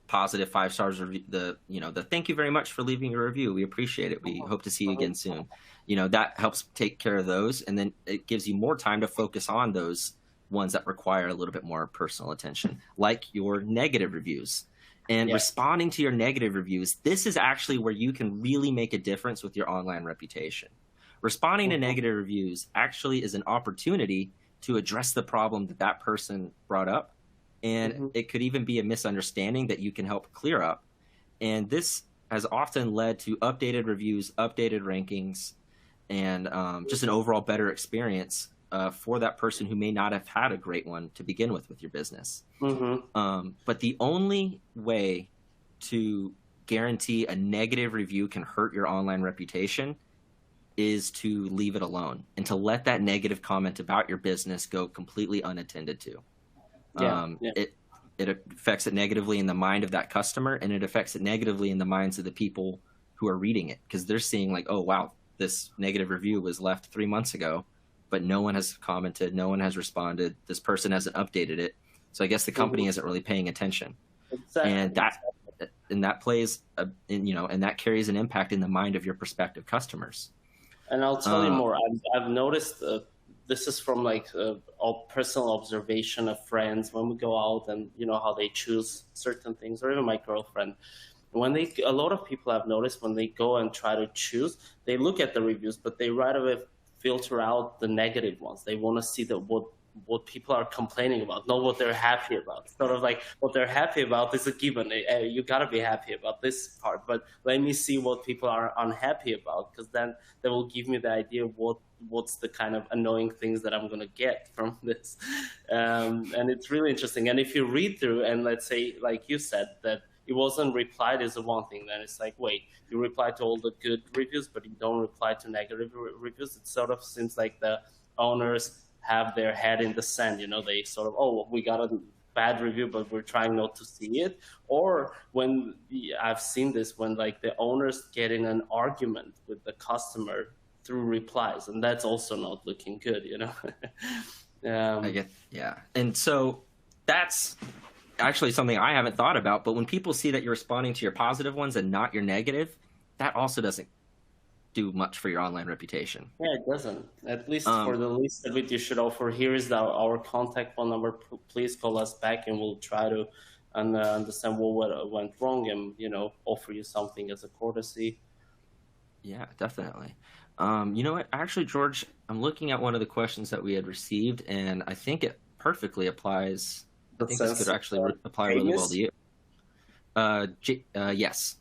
positive 5 stars review, the thank you very much for leaving a review, we appreciate it, we hope to see you again soon. That helps take care of those, and then it gives you more time to focus on those ones that require a little bit more personal attention, like your negative reviews. And responding to your negative reviews, this is actually where you can really make a difference with your online reputation. Responding to negative reviews actually is an opportunity to address the problem that person brought up. And it could even be a misunderstanding that you can help clear up. And this has often led to updated reviews, updated rankings, and just an overall better experience for that person who may not have had a great one to begin with your business. But the only way to guarantee a negative review can hurt your online reputation is to leave it alone and to let that negative comment about your business go completely unattended to. It affects it negatively in the mind of that customer, and it affects it negatively in the minds of the people who are reading it, because they're seeing like, oh, wow, this negative review was left 3 months ago, but no one has commented, no one has responded, this person hasn't updated it. So I guess the company isn't really paying attention. Exactly. And that plays, and that carries an impact in the mind of your prospective customers. And I'll tell you more. I've noticed this is from like personal observation of friends when we go out, and how they choose certain things, or even my girlfriend. A lot of people I've noticed when they go and try to choose, they look at the reviews, but they right away filter out the negative ones. They want to see what people are complaining about, not what they're happy about. Sort of like what they're happy about is a given. You got to be happy about this part, but let me see what people are unhappy about, because then they will give me the idea of what's the kind of annoying things that I'm going to get from this. And it's really interesting. And if you read through, and let's say, like you said, that it wasn't replied is the one thing, then it's like, wait, you reply to all the good reviews, but you don't reply to negative reviews. It sort of seems like the owners have their head in the sand, they sort of, oh, we got a bad review, but we're trying not to see it. Or when I've seen this, when like the owners get in an argument with the customer through replies, and that's also not looking good, I get, yeah. And so that's actually something I haven't thought about, but when people see that you're responding to your positive ones and not your negative, that also doesn't do much for your online reputation. Yeah, it doesn't. At least for the least of it, you should offer, here is our contact phone number. Please call us back, and we'll try to understand what went wrong, and offer you something as a courtesy. Yeah, definitely. You know what? Actually, George, I'm looking at one of the questions that we had received, and I think it perfectly applies. I think this could actually apply really well to you. Yes.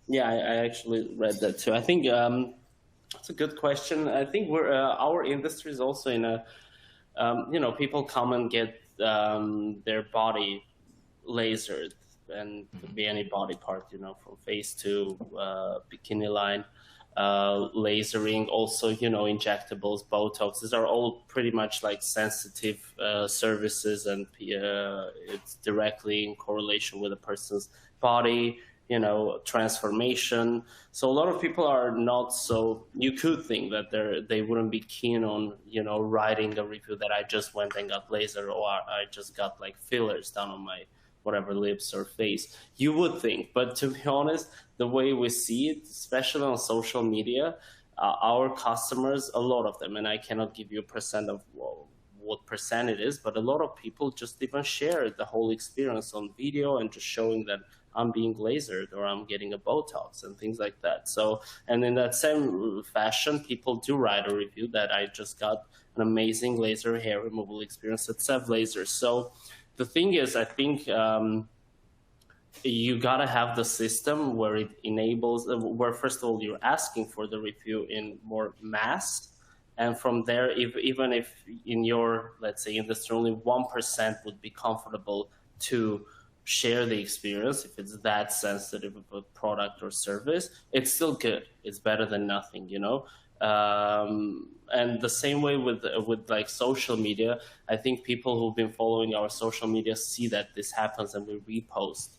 Yeah, I actually read that too. I think it's a good question. I think our industry is also in a, people come and get their body lasered, and could be any body part, from face to bikini line, lasering, also, injectables, Botox. These are all pretty much like sensitive services, and it's directly in correlation with a person's body, transformation. So a lot of people are not so, you could think that they wouldn't be keen on, writing a review that I just went and got laser, or I just got like fillers down on my whatever lips or face. You would think, but to be honest, the way we see it, especially on social media, our customers, a lot of them, and I cannot give you a percent of what percent it is, but a lot of people just even share the whole experience on video and just showing that I'm being lasered or I'm getting a Botox and things like that. So, and in that same fashion, people do write a review that I just got an amazing laser hair removal experience at Sev Laser. So the thing is, I think you gotta have the system where it enables, where first of all you're asking for the review in more mass, and from there, even if in your, let's say, industry only 1% would be comfortable to share the experience, if it's that sensitive of a product or service, it's still good. It's better than nothing, you know. And the same way with like social media, I think people who've been following our social media see that this happens, and we repost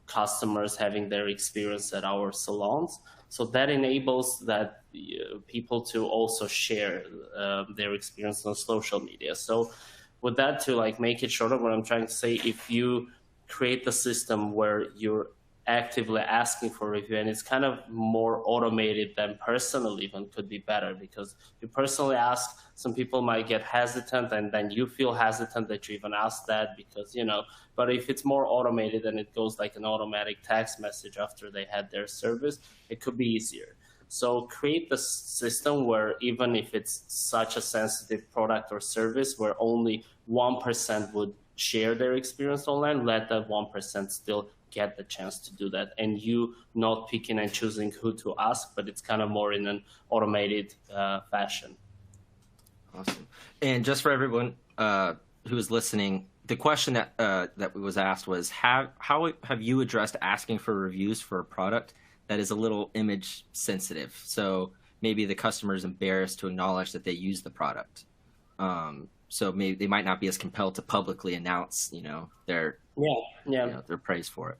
customers having their experience at our salons. So that enables that people to also share their experience on social media. So with that, to like make it shorter, what I'm trying to say, if you create the system where you're actively asking for review, and it's kind of more automated than personal, even could be better, because you personally ask, some people might get hesitant, and then you feel hesitant that you even ask that, because, you know, but if it's more automated and it goes like an automatic text message after they had their service, it could be easier. So create the system where even if it's such a sensitive product or service where only 1% would share their experience online, let that 1% still get the chance to do that, and you not picking and choosing who to ask, but it's kind of more in an automated fashion. Awesome. And just for everyone who is listening, the question that was asked was, how have you addressed asking for reviews for a product that is a little image sensitive? So maybe the customer is embarrassed to acknowledge that they use the product. So maybe they might not be as compelled to publicly announce, you know, their their praise for it.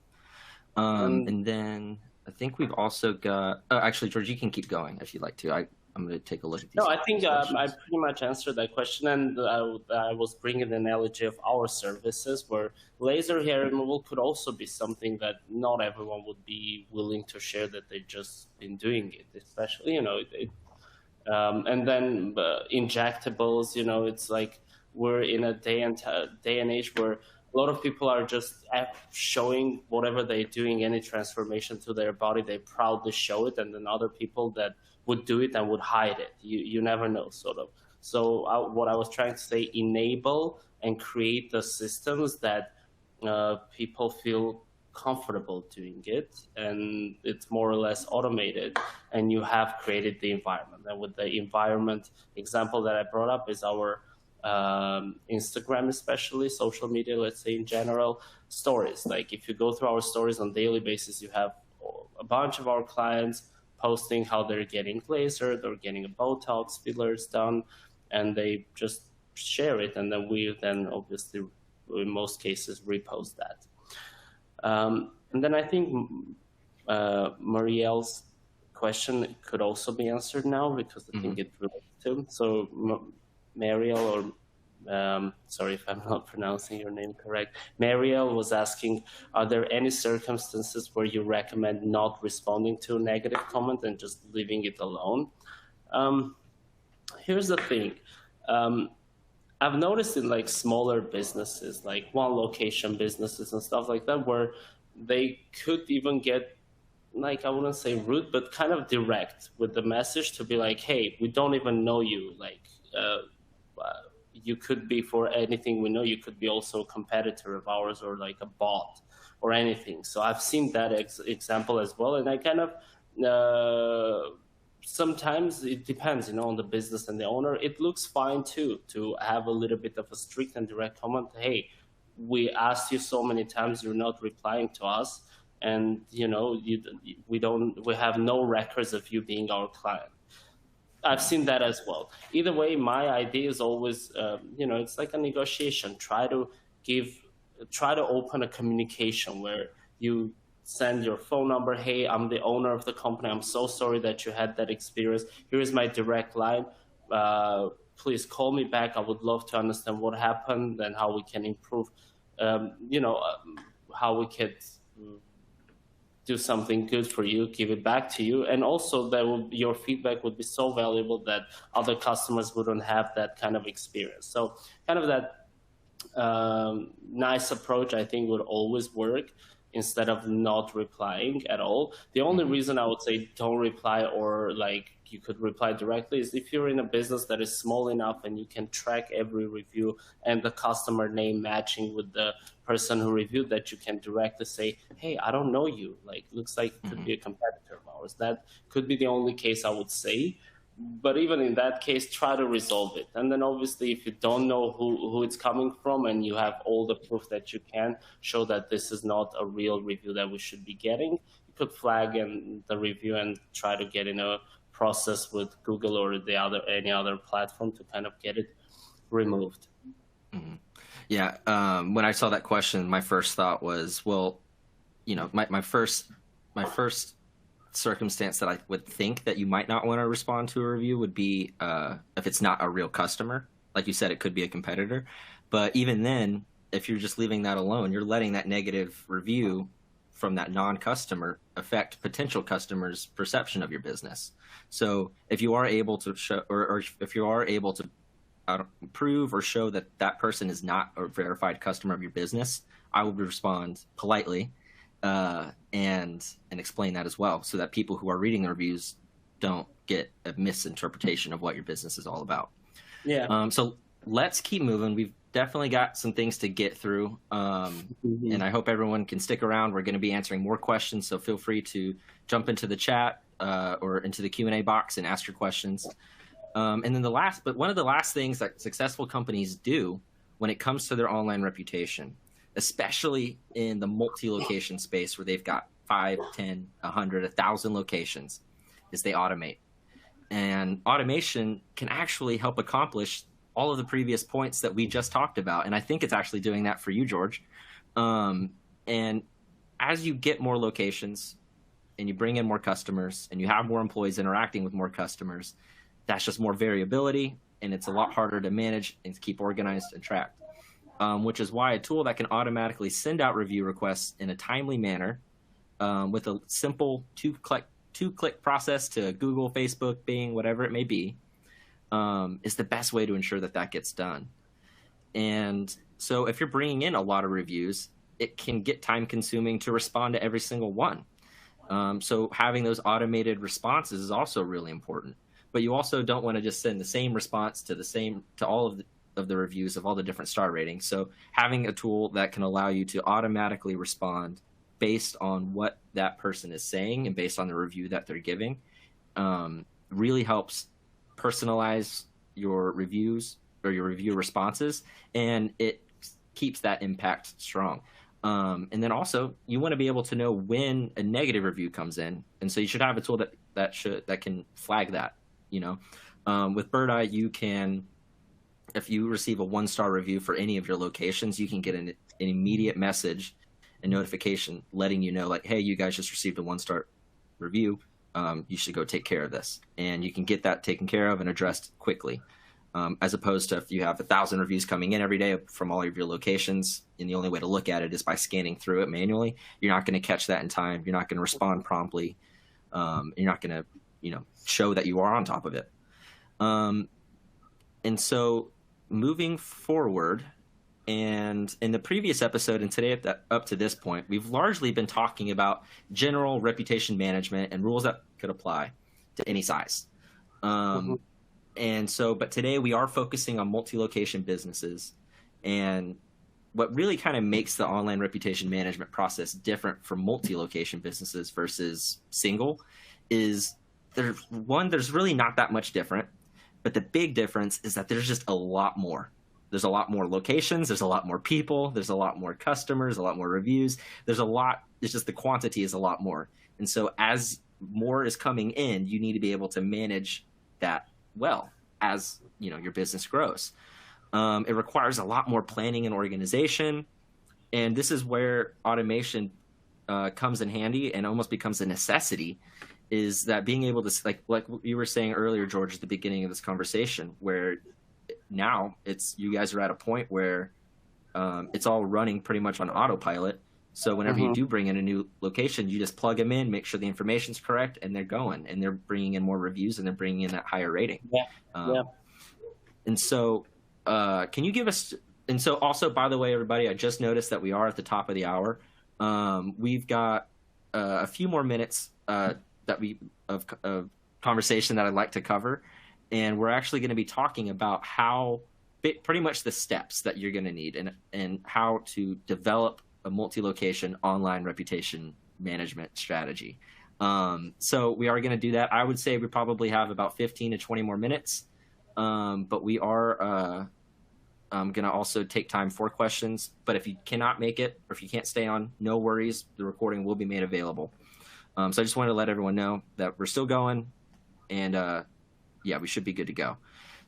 And then I think we've also got. Oh, actually, George, you can keep going if you'd like to. I'm going to take a look at these. No, I think I pretty much answered that question, and I was bringing the analogy of our services, where laser hair removal could also be something that not everyone would be willing to share that they've just been doing it, especially, you know, and then injectables, you know, it's like we're in a day and age where a lot of people are just showing whatever they're doing, any transformation to their body, they proudly show it, and then other people that would do it and would hide it. You never know, sort of. So what I was trying to say, enable and create the systems that people feel comfortable doing it, and it's more or less automated, and you have created the environment. And with the environment example that I brought up is our Instagram, especially social media, let's say in general, stories. Like if you go through our stories on a daily basis, you have a bunch of our clients posting how they're getting lasered or getting a Botox fillers done, and they just share it, and then we obviously in most cases repost that. And then I think Marielle's question could also be answered now, because I think it relates to. So Marielle, or sorry if I'm not pronouncing your name correct, Marielle was asking, are there any circumstances where you recommend not responding to a negative comment and just leaving it alone? Here's the thing. I've noticed in like smaller businesses, like one location businesses and stuff like that, where they could even get, like, I wouldn't say rude, but kind of direct with the message to be like, hey, we don't even know you. Like, you could be, for anything we know, you could be also a competitor of ours, or like a bot or anything. So I've seen that example as well. And I kind of, sometimes it depends, you know, on the business and the owner. It looks fine too, to have a little bit of a strict and direct comment. Hey, we asked you so many times, you're not replying to us. And, you know, we have no records of you being our client. I've seen that as well. Either way, my idea is always, you know, it's like a negotiation. Try to open a communication where you send your phone number. Hey, I'm the owner of the company. I'm so sorry that you had that experience. Here is my direct line. Please call me back. I would love to understand what happened and how we can improve, you know, how we could do something good for you, give it back to you. And also your feedback would be so valuable that other customers wouldn't have that kind of experience. So kind of that nice approach, I think, would always work, instead of not replying at all. The only reason I would say don't reply or like you could reply directly is if you're in a business that is small enough and you can track every review and the customer name matching with the person who reviewed that, you can directly say, hey, I don't know you. Like, looks like it could be a competitor of ours. That could be the only case I would say. But even in that case, try to resolve it. And then obviously, if you don't know who it's coming from and you have all the proof that you can show that this is not a real review that we should be getting, you could flag in the review and try to get in a process with Google or any other platform to kind of get it removed. Mm-hmm. Yeah. When I saw that question, my first thought was, well, my first circumstance that I would think that you might not want to respond to a review would be if it's not a real customer. Like you said, it could be a competitor. But even then, if you're just leaving that alone, you're letting that negative review from that non-customer affect potential customers' perception of your business. So if you are able to show, or if you are able to prove or show that that person is not a verified customer of your business, I will respond politely and explain that as well, so that people who are reading the reviews don't get a misinterpretation of what your business is all about. Yeah. So let's keep moving. We've definitely got some things to get through, and I hope everyone can stick around. We're going to be answering more questions, so feel free to jump into the chat or into the Q&A box and ask your questions. And then one of the last things that successful companies do when it comes to their online reputation, especially in the multi-location space where they've got 5, 10, 100, 1,000 locations, is they automate. And automation can actually help accomplish all of the previous points that we just talked about. And I think it's actually doing that for you, George. And as you get more locations and you bring in more customers and you have more employees interacting with more customers, that's just more variability, and it's a lot harder to manage and keep organized and tracked. Which is why a tool that can automatically send out review requests in a timely manner with a simple two-click process to Google, Facebook, Bing, whatever it may be, is the best way to ensure that that gets done. And so if you're bringing in a lot of reviews, it can get time-consuming to respond to every single one. So having those automated responses is also really important. But you also don't want to just send the same response to all of the reviews of all the different star ratings. So having a tool that can allow you to automatically respond based on what that person is saying and based on the review that they're giving really helps personalize your reviews or your review responses, and it keeps that impact strong. And then also you want to be able to know when a negative review comes in, and so you should have a tool that can flag that. With Birdeye, you can, if you receive a 1-star review for any of your locations, you can get an immediate message and notification letting you know, like, hey, you guys just received a 1-star review. You should go take care of this. And you can get that taken care of and addressed quickly. As opposed to if you have 1,000 reviews coming in every day from all of your locations, and the only way to look at it is by scanning through it manually, you're not going to catch that in time. You're not going to respond promptly. You're not going to show that you are on top of it. And so moving forward, and in the previous episode and today up to this point, we've largely been talking about general reputation management and rules that could apply to any size. And so, but today we are focusing on multi-location businesses, and what really kind of makes the online reputation management process different from multi-location businesses versus single is there's really not that much different, but the big difference is that there's just a lot more. There's a lot more locations, there's a lot more people, there's a lot more customers, a lot more reviews. It's just the quantity is a lot more. And so as more is coming in, you need to be able to manage that well as your business grows. It requires a lot more planning and organization. And this is where automation comes in handy and almost becomes a necessity, is that being able to, like you were saying earlier, George, at the beginning of this conversation, where now you guys are at a point where it's all running pretty much on autopilot. So whenever you do bring in a new location, you just plug them in, make sure the information's correct, and they're going, and they're bringing in more reviews, and they're bringing in that higher rating. And so can you give us, and so also, by the way, everybody, I just noticed that we are at the top of the hour. We've got a few more minutes of conversation that I'd like to cover. And we're actually going to be talking about how pretty much the steps that you're going to need and how to develop a multi-location online reputation management strategy. So we are going to do that. I would say we probably have about 15 to 20 more minutes. But we are going to also take time for questions. But if you cannot make it, or if you can't stay on, no worries. The recording will be made available. So I just wanted to let everyone know that we're still going, and yeah, we should be good to go.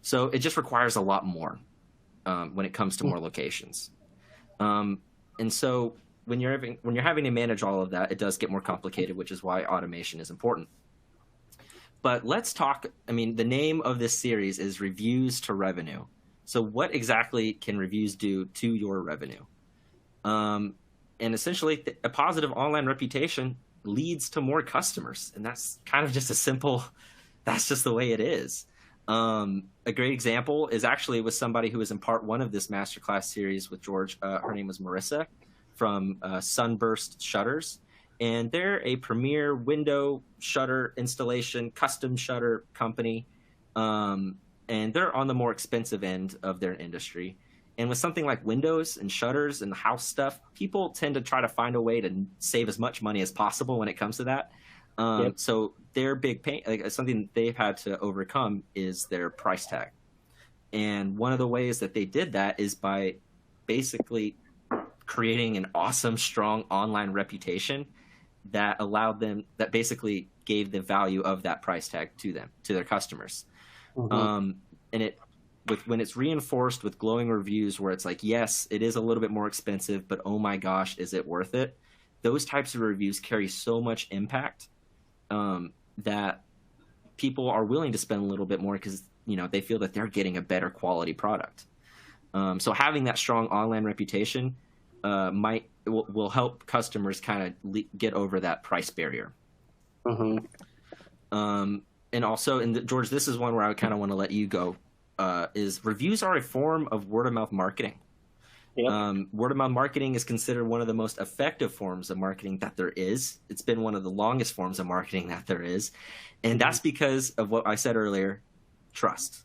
So it just requires a lot more when it comes to more locations. And so when you're having to manage all of that, it does get more complicated, which is why automation is important. But let's talk. I mean, the name of this series is Reviews to Revenue. So what exactly can reviews do to your revenue? And essentially, a positive online reputation leads to more customers. And that's kind of just a simple, that's just the way it is. A great example is actually with somebody who was in part one of this masterclass series with George. Her name was Marissa from Sunburst Shutters. And they're a premier window shutter installation, custom shutter company. And they're on the more expensive end of their industry. And with something like windows and shutters and house stuff, people tend to try to find a way to save as much money as possible when it comes to that. Yep. So their big pain, like something they've had to overcome, is their price tag. And one of the ways that they did that is by basically creating an awesome, strong online reputation that allowed them, that basically gave the value of that price tag to them, to their customers. Mm-hmm. And when it's reinforced with glowing reviews where it's like, yes, it is a little bit more expensive, but oh my gosh, is it worth it? Those types of reviews carry so much impact that people are willing to spend a little bit more because, you know, they feel that they're getting a better quality product. So having that strong online reputation will help customers kind of get over that price barrier. Mm-hmm. And also, George, this is one where I kind of want to let you go. Is reviews are a form of word of mouth marketing. Yep. Word of mouth marketing is considered one of the most effective forms of marketing that there is. It's been one of the longest forms of marketing that there is. And that's because of what I said earlier, trust.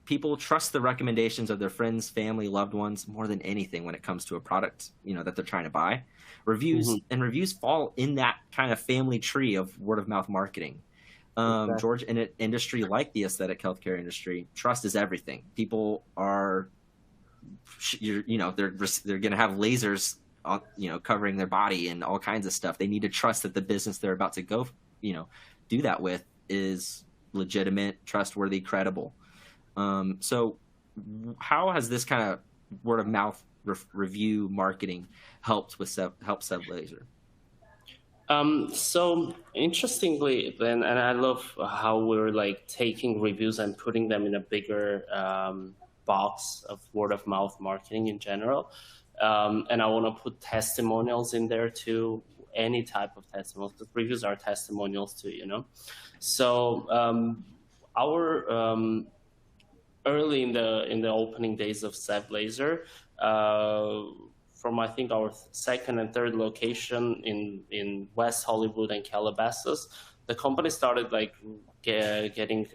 People trust the recommendations of their friends, family, loved ones more than anything when it comes to a product, you know, that they're trying to buy. Reviews fall in that kind of family tree of word of mouth marketing. Exactly. George, in an industry like the aesthetic healthcare industry, trust is everything. People are, they're going to have lasers, covering their body and all kinds of stuff. They need to trust that the business they're about to go, do that with is legitimate, trustworthy, credible. So how has this kind of word of mouth review marketing helped Seb Laser? So interestingly, then, and I love how we're like taking reviews and putting them in a bigger box of word of mouth marketing in general. And I want to put testimonials in there too, any type of testimonials, because reviews are testimonials too, So our early in the opening days of Seb Laser, from I think our second and third location in West Hollywood and Calabasas, the company started like getting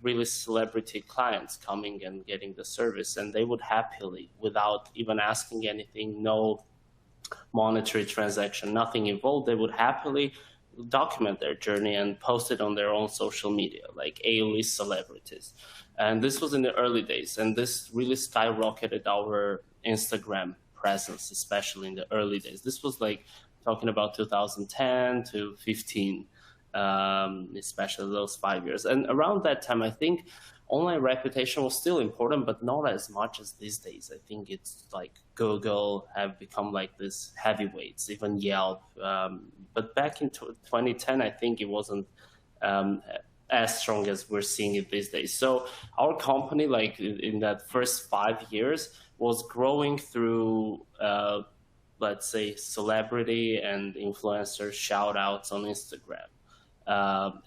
really celebrity clients coming and getting the service, and they would happily, without even asking anything, no monetary transaction, nothing involved, they would happily document their journey and post it on their own social media, like A-list celebrities. And this was in the early days, and this really skyrocketed our Instagram presence, especially in the early days. This was like talking about 2010 to 15, especially those 5 years. And around that time, I think online reputation was still important, but not as much as these days. I think it's like Google have become like this heavyweights, even Yelp. But back in 2010, I think it wasn't as strong as we're seeing it these days. So our company, like in that first 5 years, was growing through, let's say, celebrity and influencer shout outs on Instagram.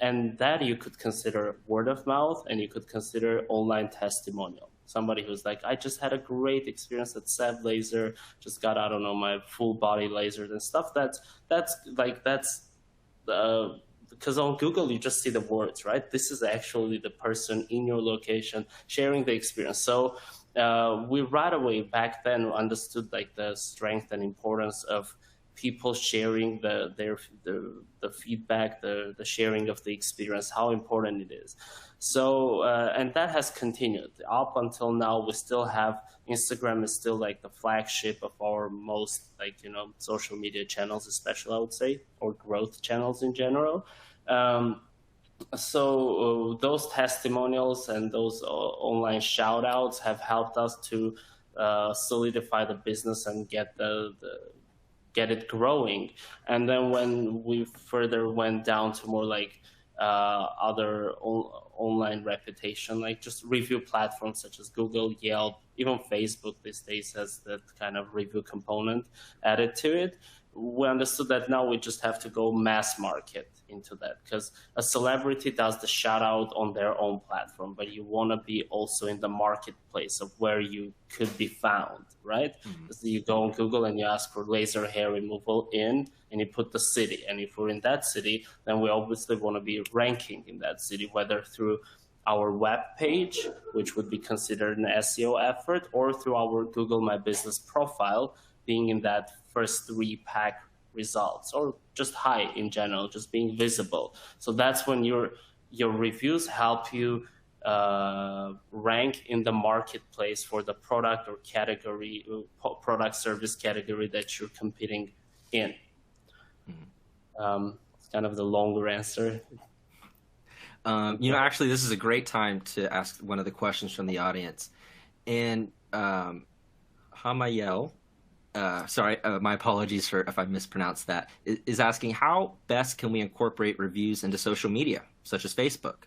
And that you could consider word of mouth, and you could consider online testimonial. Somebody who's like, I just had a great experience at Seb Laser, just got, I don't know, my full body lasers and stuff. That's the because on Google you just see the words, right? This is actually the person in your location sharing the experience. So we right away back then understood like the strength and importance of people sharing the feedback, the sharing of the experience, how important it is. So and that has continued up until now. We still have Instagram is still like the flagship of our most like social media channels, especially I would say, or growth channels in general. So those testimonials and those online shout outs have helped us to solidify the business and get it growing. And then when we further went down to more like other online reputation, like just review platforms such as Google, Yelp, even Facebook these days has that kind of review component added to it. We understood that now we just have to go mass market into that, because a celebrity does the shout out on their own platform, but you want to be also in the marketplace of where you could be found, right? So you go on Google and you ask for laser hair removal and you put the city. And if we're in that city, then we obviously want to be ranking in that city, whether through our web page, which would be considered an SEO effort, or through our Google My Business profile, being in that first 3 pack results, or just high in general, just being visible. So that's when your reviews help you rank in the marketplace for the product or category, product service category that you're competing in. It's kind of the longer answer. Actually, this is a great time to ask one of the questions from the audience. And Hamayel, sorry, my apologies for if I mispronounced that, is asking how best can we incorporate reviews into social media, such as Facebook?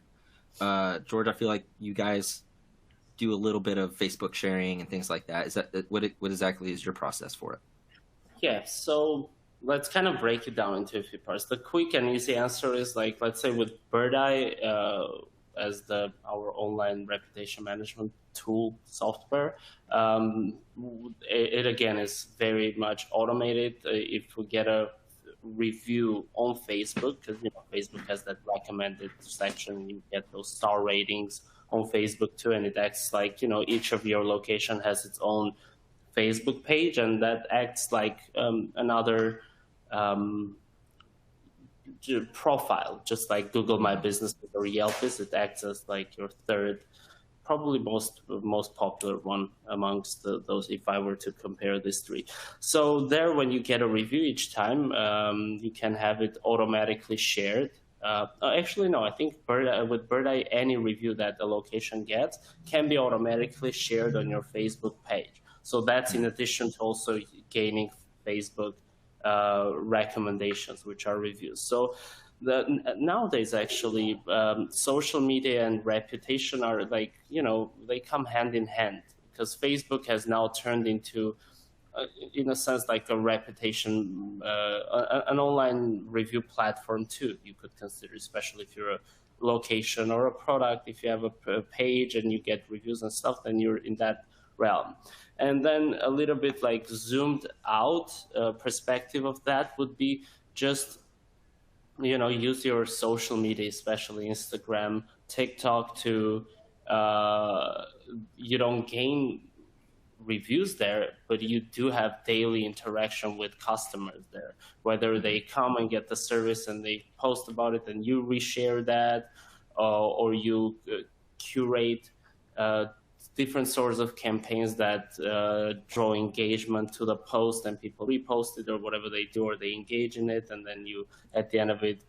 George, I feel like you guys do a little bit of Facebook sharing and things like that. Is that what exactly is your process for it? Yeah, so let's kind of break it down into a few parts. The quick and easy answer is like, let's say with Birdeye as our online reputation management tool software, it again is very much automated. If we get a review on Facebook, because Facebook has that recommended section, you get those star ratings on Facebook too, and it acts like each of your location has its own Facebook page, and that acts like another profile, just like Google My Business or Yelp is. It acts as like your third, probably most popular one amongst those, if I were to compare these 3. So there, when you get a review each time, you can have it automatically shared. Actually, no, I think with Birdeye, any review that a location gets can be automatically shared on your Facebook page. So that's in addition to also gaining Facebook recommendations, which are reviews. So nowadays, actually, social media and reputation are like, they come hand in hand, because Facebook has now turned into, in a sense, like a reputation, an online review platform too, you could consider, especially if you're a location or a product. If you have a page and you get reviews and stuff, then you're in that realm. And then a little bit like zoomed out perspective of that would be just, use your social media, especially Instagram, TikTok, to, you don't gain reviews there, but you do have daily interaction with customers there, whether they come and get the service and they post about it and you reshare that, or you curate different sorts of campaigns that draw engagement to the post, and people repost it or whatever they do, or they engage in it, and then you, at the end of it,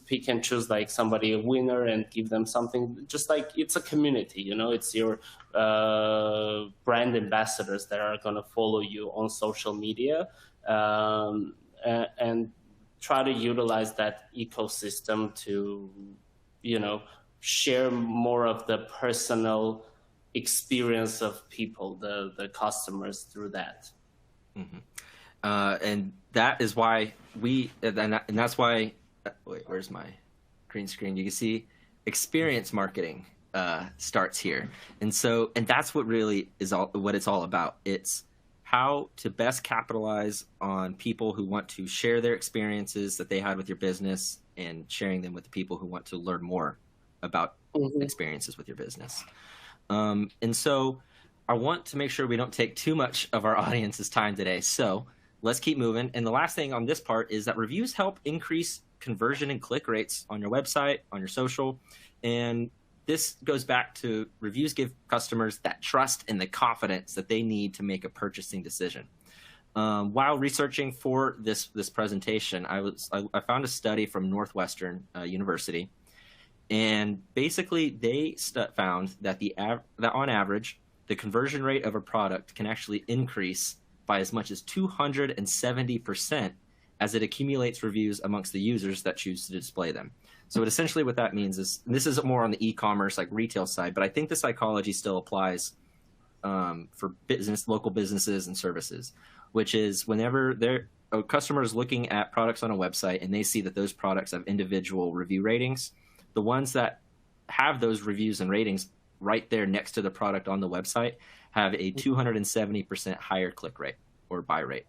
pick and choose like somebody a winner and give them something. Just like it's a community, it's your brand ambassadors that are going to follow you on social media, and try to utilize that ecosystem to, share more of the personal experience of people, the customers, through that. And that is why and that's why, wait, where's my green screen? You can see experience marketing starts here. And that's what really is what it's all about. It's how to best capitalize on people who want to share their experiences that they had with your business and sharing them with the people who want to learn more about Mhm. experiences with your business. And so I want to make sure we don't take too much of our audience's time today. So let's keep moving. And the last thing on this part is that reviews help increase conversion and click rates on your website, on your social. And this goes back to reviews give customers that trust and the confidence that they need to make a purchasing decision. While researching for this presentation, I found a study from Northwestern University, and basically they found that that on average the conversion rate of a product can actually increase by as much as 270% as it accumulates reviews amongst the users that choose to display them. So essentially what that means is, and this is more on the e-commerce, like retail side, but I think the psychology still applies for local businesses and services, which is whenever a customer is looking at products on a website and they see that those products have individual review ratings, the ones that have those reviews and ratings right there next to the product on the website have a 270% higher click rate or buy rate.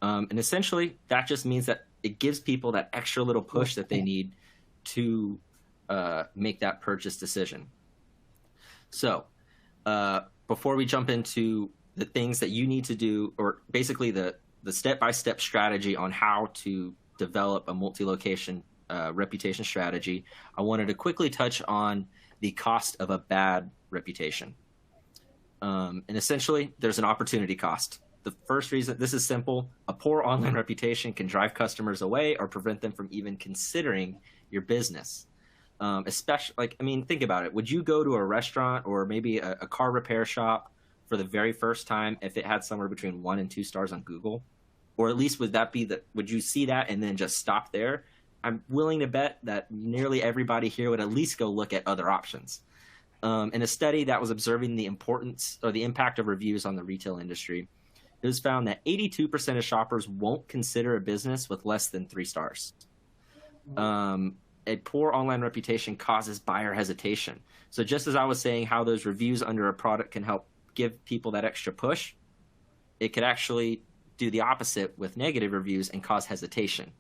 And essentially, that just means that it gives people that extra little push that they need to make that purchase decision. So before we jump into the things that you need to do, or basically the step-by-step strategy on how to develop a multi-location reputation strategy, I wanted to quickly touch on the cost of a bad reputation. And essentially, there's an opportunity cost. The first reason, this is simple, a poor online reputation can drive customers away or prevent them from even considering your business. Especially, like, I mean, think about it. Would you go to a restaurant or maybe a car repair shop for the very first time if it had somewhere between 1 and 2 stars on Google? Or at least would you see that and then just stop there? I'm willing to bet that nearly everybody here would at least go look at other options. In a study that was observing the importance or the impact of reviews on the retail industry, it was found that 82% of shoppers won't consider a business with less than 3 stars. A poor online reputation causes buyer hesitation. So just as I was saying how those reviews under a product can help give people that extra push, it could actually do the opposite with negative reviews and cause hesitation.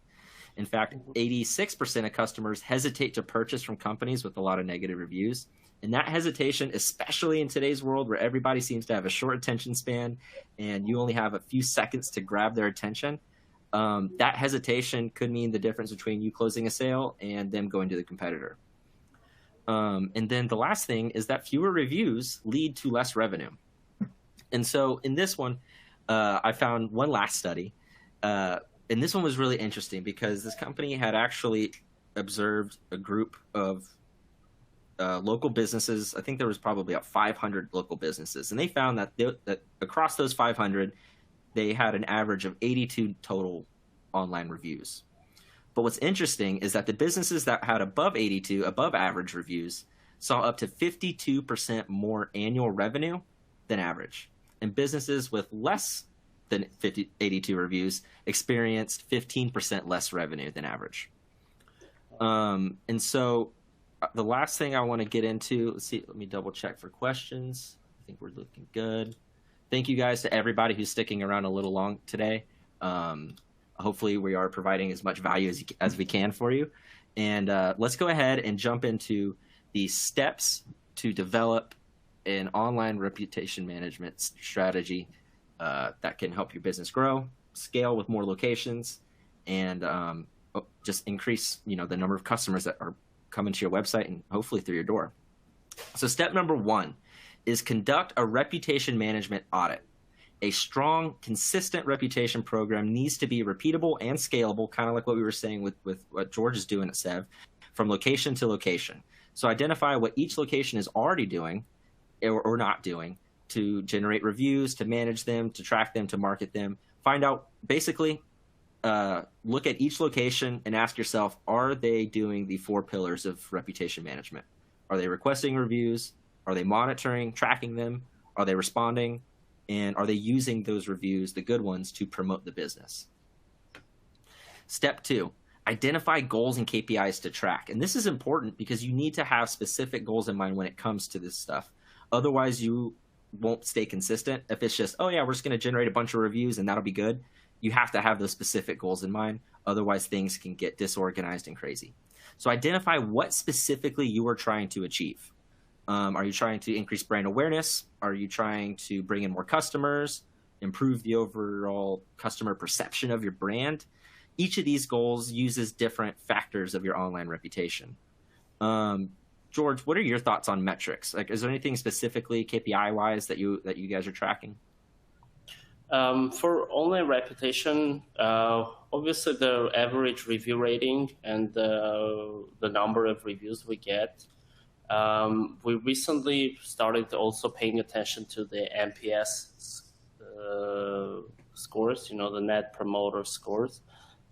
In fact, 86% of customers hesitate to purchase from companies with a lot of negative reviews. And that hesitation, especially in today's world where everybody seems to have a short attention span and you only have a few seconds to grab their attention, that hesitation could mean the difference between you closing a sale and them going to the competitor. And then the last thing is that fewer reviews lead to less revenue. And so in this one, I found one last study. And this one was really interesting because this company had actually observed a group of local businesses. I think there was probably about 500 local businesses. And they found that across those 500, they had an average of 82 total online reviews. But what's interesting is that the businesses that had above average reviews, saw up to 52% more annual revenue than average. And businesses with less than 82 reviews experienced 15% less revenue than average. And so the last thing I want to get into, let me double check for questions. I think we're looking good. Thank you guys to everybody who's sticking around a little long today. Hopefully we are providing as much value as we can for you. And let's go ahead and jump into the steps to develop an online reputation management strategy that can help your business grow, scale with more locations, and just increase the number of customers that are coming to your website and hopefully through your door. So step number 1 is conduct a reputation management audit. A strong, consistent reputation program needs to be repeatable and scalable, kind of like what we were saying with what George is doing at Sev, from location to location. So identify what each location is already doing or not doing to generate reviews, to manage them, to track them, to market them. Find out, basically, look at each location and ask yourself, are they doing the 4 pillars of reputation management? Are they requesting reviews? Are they monitoring, tracking them? Are they responding? And are they using those reviews, the good ones, to promote the business? Step 2, identify goals and KPIs to track. And this is important because you need to have specific goals in mind when it comes to this stuff. Otherwise, you won't stay consistent. If it's just, oh yeah, we're just going to generate a bunch of reviews and that'll be good, you have to have those specific goals in mind. Otherwise, things can get disorganized and crazy. So identify what specifically you are trying to achieve. Are you trying to increase brand awareness? Are you trying to bring in more customers, improve the overall customer perception of your brand? Each of these goals uses different factors of your online reputation. George, what are your thoughts on metrics? Like, is there anything specifically KPI wise that you guys are tracking? For online reputation, obviously the average review rating and the number of reviews we get. We recently started also paying attention to the NPS scores, the Net Promoter scores.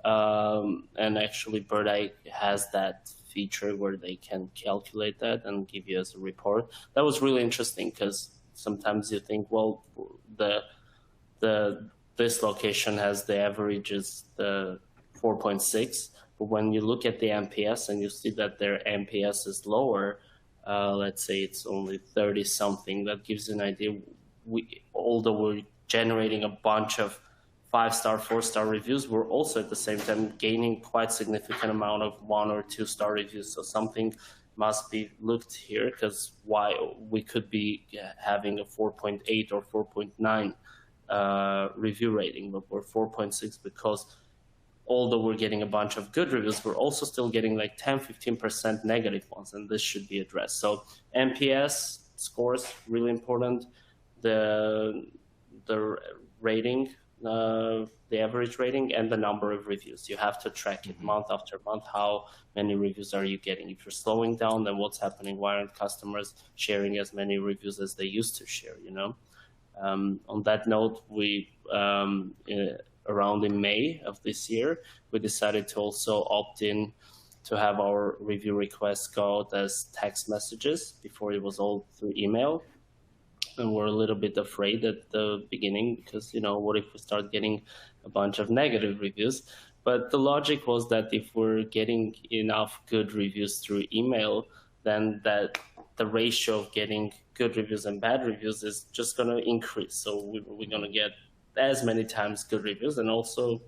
And actually Birdeye has that feature where they can calculate that and give you as a report. That was really interesting because sometimes you think, well, this location has the average is the 4.6, but when you look at the NPS and you see that their NPS is lower, let's say it's only 30 something, that gives you an idea. Although we're generating a bunch of 5-star, 4-star reviews, we're also at the same time gaining quite significant amount of 1 or 2-star reviews. So something must be looked here, because why we could be having a 4.8 or 4.9 review rating, but we're 4.6 because although we're getting a bunch of good reviews, we're also still getting like 10-15% negative ones, and this should be addressed. So NPS scores, really important. The rating, the average rating, and the number of reviews. You have to track it month after month. How many reviews are you getting? If you're slowing down, then what's happening? Why aren't customers sharing as many reviews as they used to share, On that note, we around in May of this year, we decided to also opt in to have our review requests go out as text messages. Before it was all through email. And we're a little bit afraid at the beginning because, what if we start getting a bunch of negative reviews? But the logic was that if we're getting enough good reviews through email, then that the ratio of getting good reviews and bad reviews is just going to increase. So we're going to get as many times good reviews, and also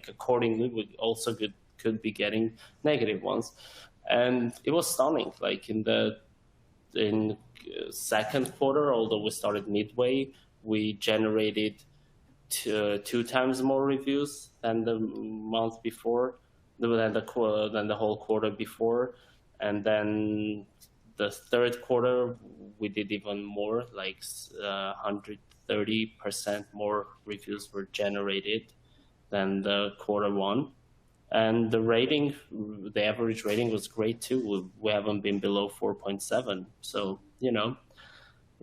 accordingly we also could be getting negative ones. And it was stunning. Like in second quarter, although we started midway, we generated 2 times more reviews than the month before, than the whole quarter before. And then the third quarter we did even more, like 130% more reviews were generated than the quarter one. And the rating, the average rating was great too. We haven't been below 4.7. So, you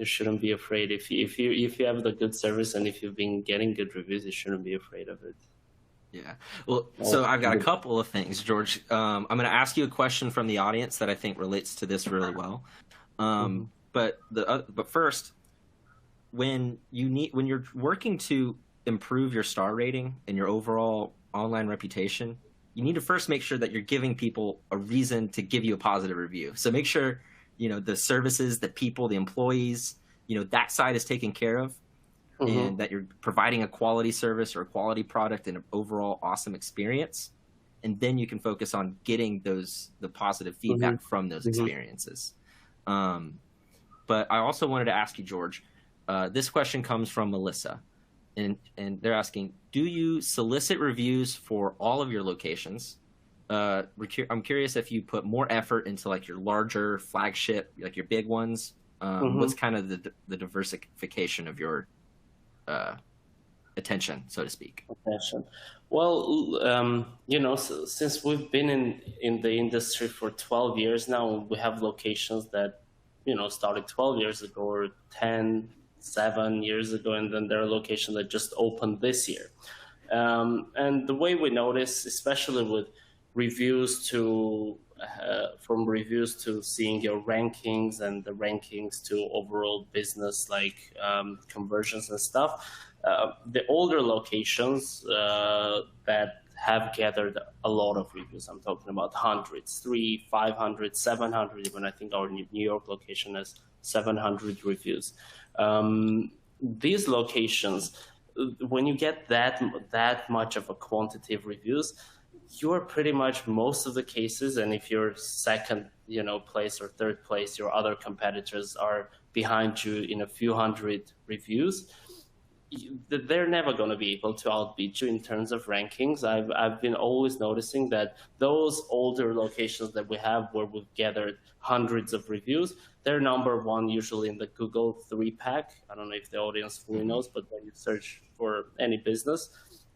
shouldn't be afraid. If you have the good service and if you've been getting good reviews, you shouldn't be afraid of it. Yeah. Well, so I've got a couple of things, George. I'm going to ask you a question from the audience that I think relates to this really well. But first, when you're working to improve your star rating and your overall online reputation, you need to first make sure that you're giving people a reason to give you a positive review. So make sure, the services, the people, the employees, that side is taken care of, and that you're providing a quality service or a quality product and an overall awesome experience. And then you can focus on getting the positive feedback from those experiences. But I also wanted to ask you, George, this question comes from Melissa. And they're asking, do you solicit reviews for all of your locations? I'm curious if you put more effort into your larger flagship, like your big ones. What's kind of the diversification of your attention, so to speak? Attention. Well, since we've been in the industry for 12 years now, we have locations that, started 12 years ago or 7 years ago, and then there are locations that just opened this year. And the way we notice, especially with reviews from reviews to seeing your rankings and the rankings to overall business conversions and stuff, the older locations that have gathered a lot of reviews, I'm talking about hundreds, 300, 500, 700, even I think our New York location has 700 reviews. These locations, when you get that much of a quantity of reviews, you're pretty much most of the cases, and if you're second, place or third place, your other competitors are behind you in a few hundred reviews, they're never going to be able to outbeat you in terms of rankings. I've been always noticing that those older locations that we have where we've gathered hundreds of reviews, they're number one usually in the Google 3-pack. I don't know if the audience fully knows, but when you search for any business,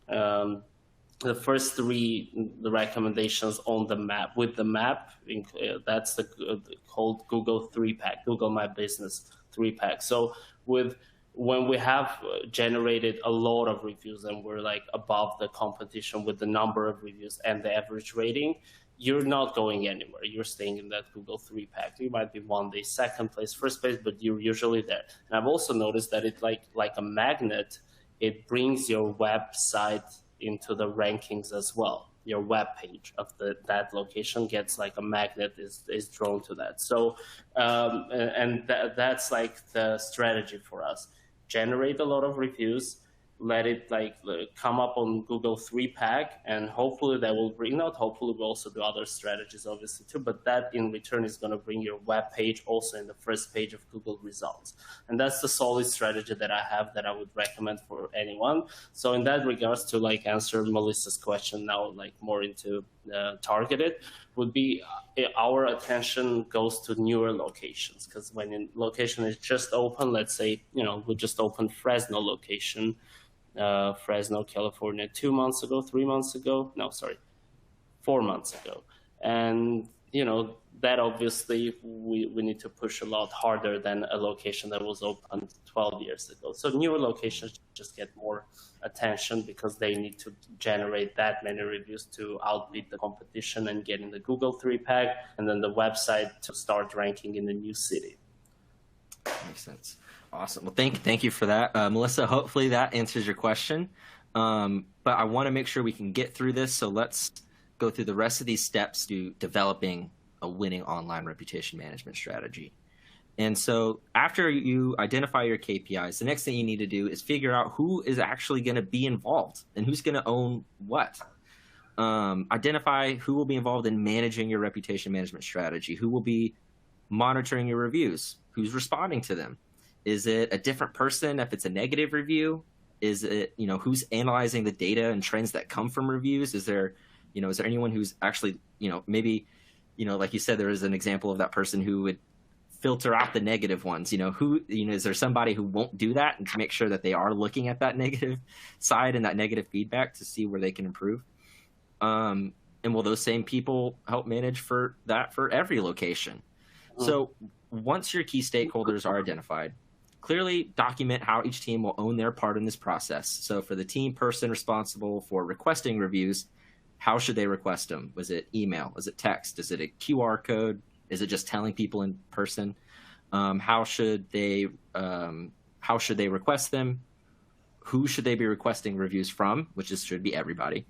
the first three the recommendations on the map with the map, that's called Google 3-pack, Google My Business 3-pack. So when we have generated a lot of reviews and we're like above the competition with the number of reviews and the average rating, you're not going anywhere. You're staying in that Google 3-pack. You might be one day second place, first place, but you're usually there. And I've also noticed that it like a magnet, it brings your website into the rankings as well. Your web page of that location gets like a magnet is drawn to that. So that's like the strategy for us. Generate a lot of reviews, let it come up on Google 3-pack, and hopefully that will bring, not hopefully, we'll also do other strategies obviously too, but that in return is going to bring your web page also in the first page of Google results. And that's the solid strategy that I have that I would recommend for anyone. So in that regards, to answer Melissa's question now, more into targeted, would be our attention goes to newer locations, because when a location is just open, let's say, we just opened Fresno location, Fresno, California, 4 months ago. And, that obviously we need to push a lot harder than a location that was opened 12 years ago. So newer locations just get more attention because they need to generate that many reviews to outbeat the competition and get in the Google 3-pack, and then the website to start ranking in the new city. Makes sense. Awesome. Well, thank you for that, Melissa. Hopefully that answers your question. But I want to make sure we can get through this. So let's go through the rest of these steps to developing a winning online reputation management strategy. And so after you identify your KPIs, the next thing you need to do is figure out who is actually going to be involved and who's going to own what. Identify who will be involved in managing your reputation management strategy, who will be monitoring your reviews, who's responding to them. Is it a different person if it's a negative review? Is it, who's analyzing the data and trends that come from reviews? Is there anyone who's actually, maybe, like you said, there is an example of that person who would filter out the negative ones. Is there somebody who won't do that, and to make sure that they are looking at that negative side and that negative feedback to see where they can improve? And will those same people help manage for every location? So once your key stakeholders are identified, clearly document how each team will own their part in this process. So for the team person responsible for requesting reviews, how should they request them? Was it email? Is it text? Is it a QR code? Is it just telling people in person? How should they request them? Who should they be requesting reviews from? Should be everybody.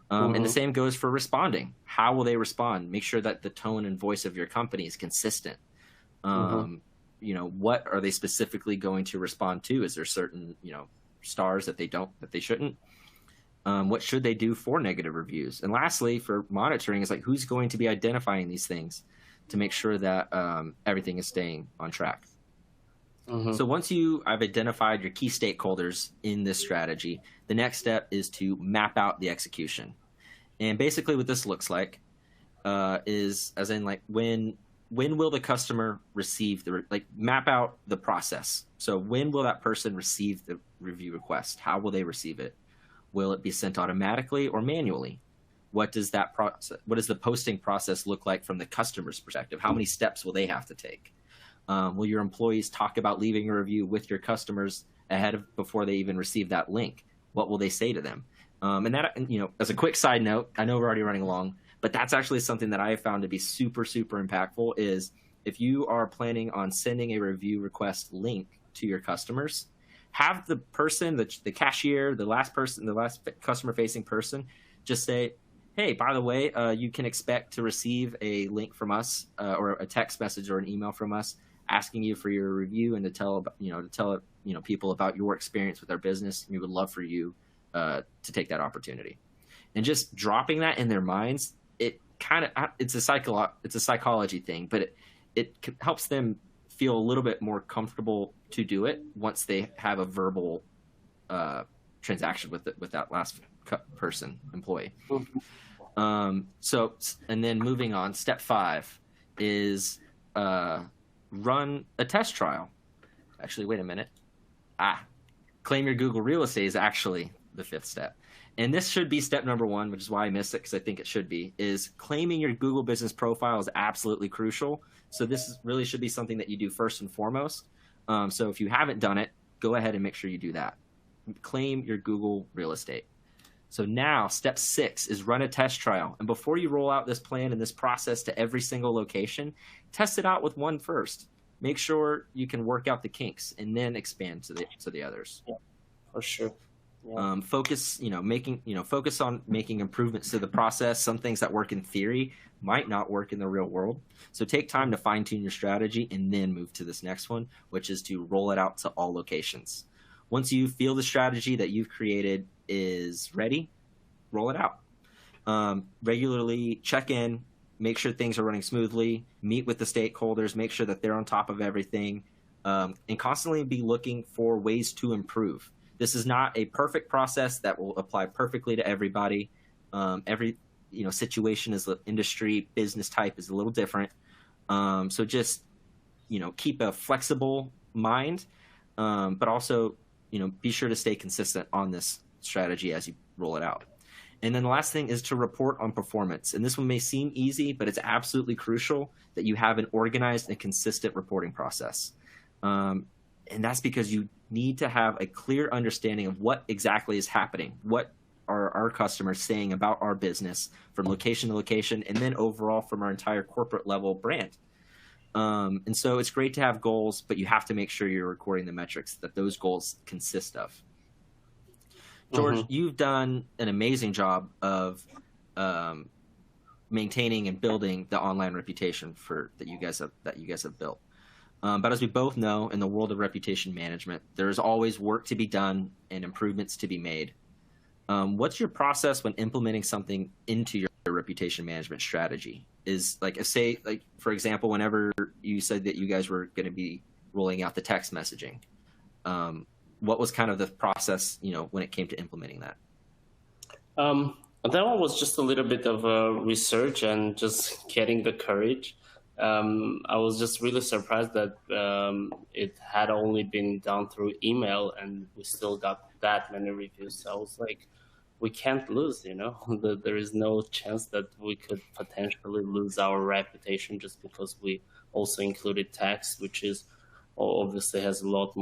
And the same goes for responding. How will they respond? Make sure that the tone and voice of your company is consistent. What are they specifically going to respond to? Is there certain, stars that they shouldn't? What should they do for negative reviews? And lastly, for monitoring, is who's going to be identifying these things to make sure that everything is staying on track. So once I've identified your key stakeholders in this strategy, the next step is to map out the execution. And basically what this looks like is as in when will the customer receive map out the process. So when will that person receive the review request? How will they receive it? Will it be sent automatically or manually? What does the posting process look like from the customer's perspective? How many steps will they have to take? Will your employees talk about leaving a review with your customers before they even receive that link? What will they say to them? And that, as a quick side note, I know we're already running along, but that's actually something that I have found to be super, super impactful is if you are planning on sending a review request link to your customers, have the person, the cashier, the last customer-facing person, just say, hey, by the way, you can expect to receive a link from us or a text message or an email from us asking you for your review and to tell people about your experience with our business, and we would love for you to take that opportunity. And just dropping that in their minds, it's a psychology thing, but it helps them feel a little bit more comfortable to do it once they have a verbal transaction with that last employee. So, and then moving on, step 5 is run a test trial. Actually, wait a minute. Claim your Google real estate is actually the 5th step. And this should be step number 1, which is why I missed it, because I think it should be, is claiming your Google business profile is absolutely crucial. So this really should be something that you do first and foremost. So if you haven't done it, go ahead and make sure you do that. Claim your Google real estate. So now step 6 is run a test trial. And before you roll out this plan and this process to every single location, test it out with one first. Make sure you can work out the kinks and then expand to the others. Yeah, for sure. Yeah. Focus on making improvements to the process. Some things that work in theory might not work in the real world. So take time to fine tune your strategy and then move to this next one, which is to roll it out to all locations. Once you feel the strategy that you've created is ready, roll it out. Regularly check in, make sure things are running smoothly, meet with the stakeholders, make sure that they're on top of everything, and constantly be looking for ways to improve. This is not a perfect process that will apply perfectly to everybody. Every situation is industry, business type is a little different. So just keep a flexible mind, but also be sure to stay consistent on this strategy as you roll it out. And then the last thing is to report on performance. And this one may seem easy, but it's absolutely crucial that you have an organized and consistent reporting process. And that's because you need to have a clear understanding of what exactly is happening. What are our customers saying about our business from location to location, and then overall from our entire corporate level brand. And so it's great to have goals, but you have to make sure you're recording the metrics that those goals consist of. George, you've done an amazing job of maintaining and building the online reputation that you guys have built. But as we both know, in the world of reputation management, there's always work to be done and improvements to be made. What's your process when implementing something into your reputation management strategy? Is for example, whenever you said that you guys were going to be rolling out the text messaging, what was kind of the process, when it came to implementing that? That one was just a little bit of research and just getting the courage. I was just really surprised that it had only been done through email and we still got that many reviews. So I was like, we can't lose, there is no chance that we could potentially lose our reputation just because we also included text, which is obviously has a lot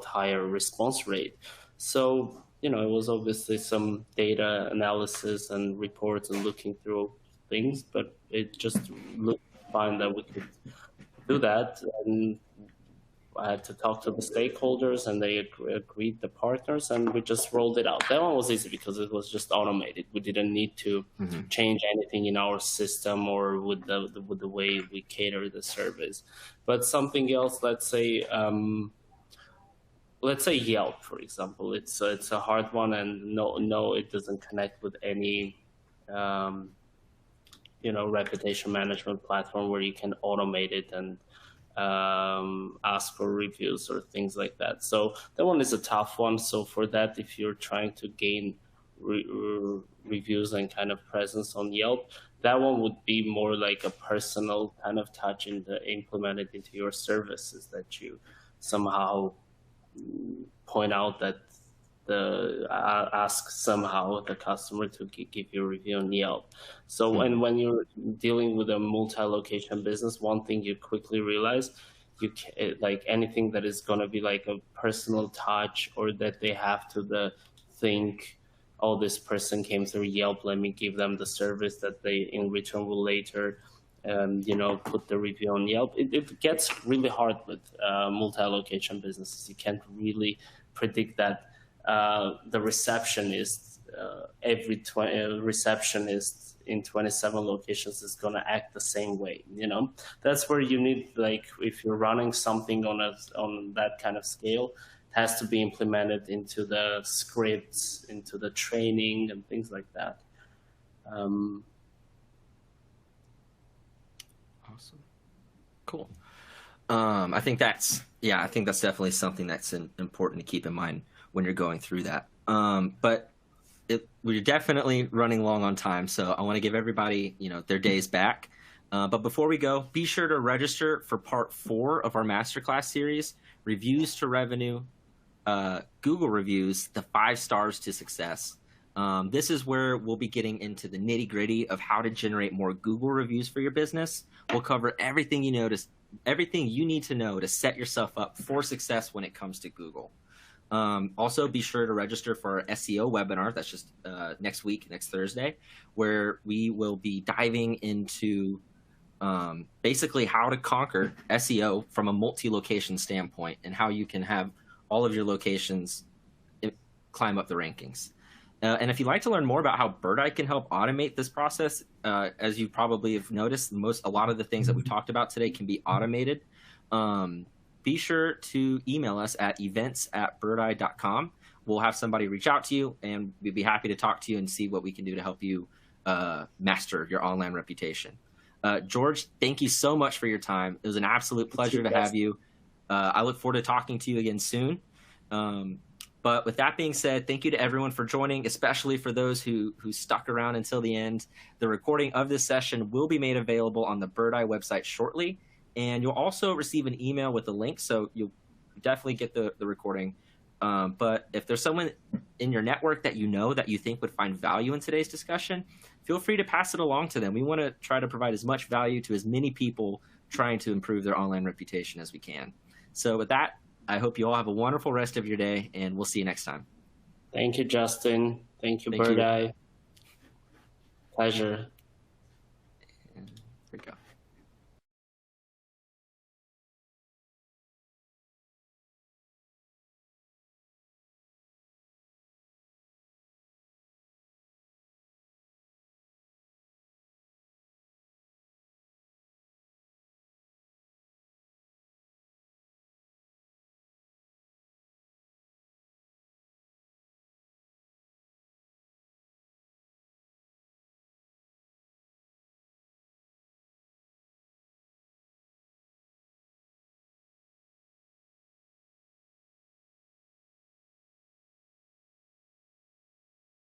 higher response rate. So, it was obviously some data analysis and reports and looking through things, but it just looked fine that we could do that. And I had to talk to the stakeholders and they agreed, the partners, and we just rolled it out. That one was easy because it was just automated. We didn't need to change anything in our system or with the way we cater the service. But something else, let's say Yelp, for example, it's a hard one, and no, it doesn't connect with any reputation management platform where you can automate it and ask for reviews or things like that. So that one is a tough one. So for that, if you're trying to gain reviews and kind of presence on Yelp, that one would be more like a personal kind of touch implemented into your services, that you somehow point out that ask somehow the customer to give you a review on Yelp. So when you're dealing with a multi-location business, one thing you quickly realize, like anything that is going to be like a personal touch, or that they have to think, oh, this person came through Yelp, let me give them the service that they in return will later put the review on Yelp. It gets really hard with multi-location businesses. You can't really predict that the receptionist, every receptionist in 27 locations is going to act the same way. That's where you need, like, if you're running something on that kind of scale, it has to be implemented into the scripts, into the training and things like that. Awesome. Cool. I think that's definitely something that's important to keep in mind when you're going through that. But we're definitely running long on time, so I want to give everybody, their days back. But before we go, be sure to register for part 4 of our Masterclass series, Reviews to Revenue, Google Reviews, the 5 stars to success. This is where we'll be getting into the nitty-gritty of how to generate more Google reviews for your business. We'll cover everything you need to know to set yourself up for success when it comes to Google. Also, be sure to register for our SEO webinar. That's just next Thursday, where we will be diving into basically how to conquer SEO from a multi-location standpoint and how you can have all of your locations climb up the rankings. And if you'd like to learn more about how Birdeye can help automate this process, as you probably have noticed, a lot of the things that we've talked about today can be automated. Be sure to email us at events@birdeye.com. We'll have somebody reach out to you, and we'd be happy to talk to you and see what we can do to help you master your online reputation. George, thank you so much for your time. It was an absolute pleasure to have you. I look forward to talking to you again soon. But with that being said, thank you to everyone for joining, especially for those who stuck around until the end. The recording of this session will be made available on the Birdeye website shortly, and you'll also receive an email with a link, so you'll definitely get the recording. But if there's someone in your network that you think would find value in today's discussion, feel free to pass it along to them. We want to try to provide as much value to as many people trying to improve their online reputation as we can. So with that, I hope you all have a wonderful rest of your day, and we'll see you next time. Thank you, Justin. Thank you, Birdeye. Pleasure. And there we go.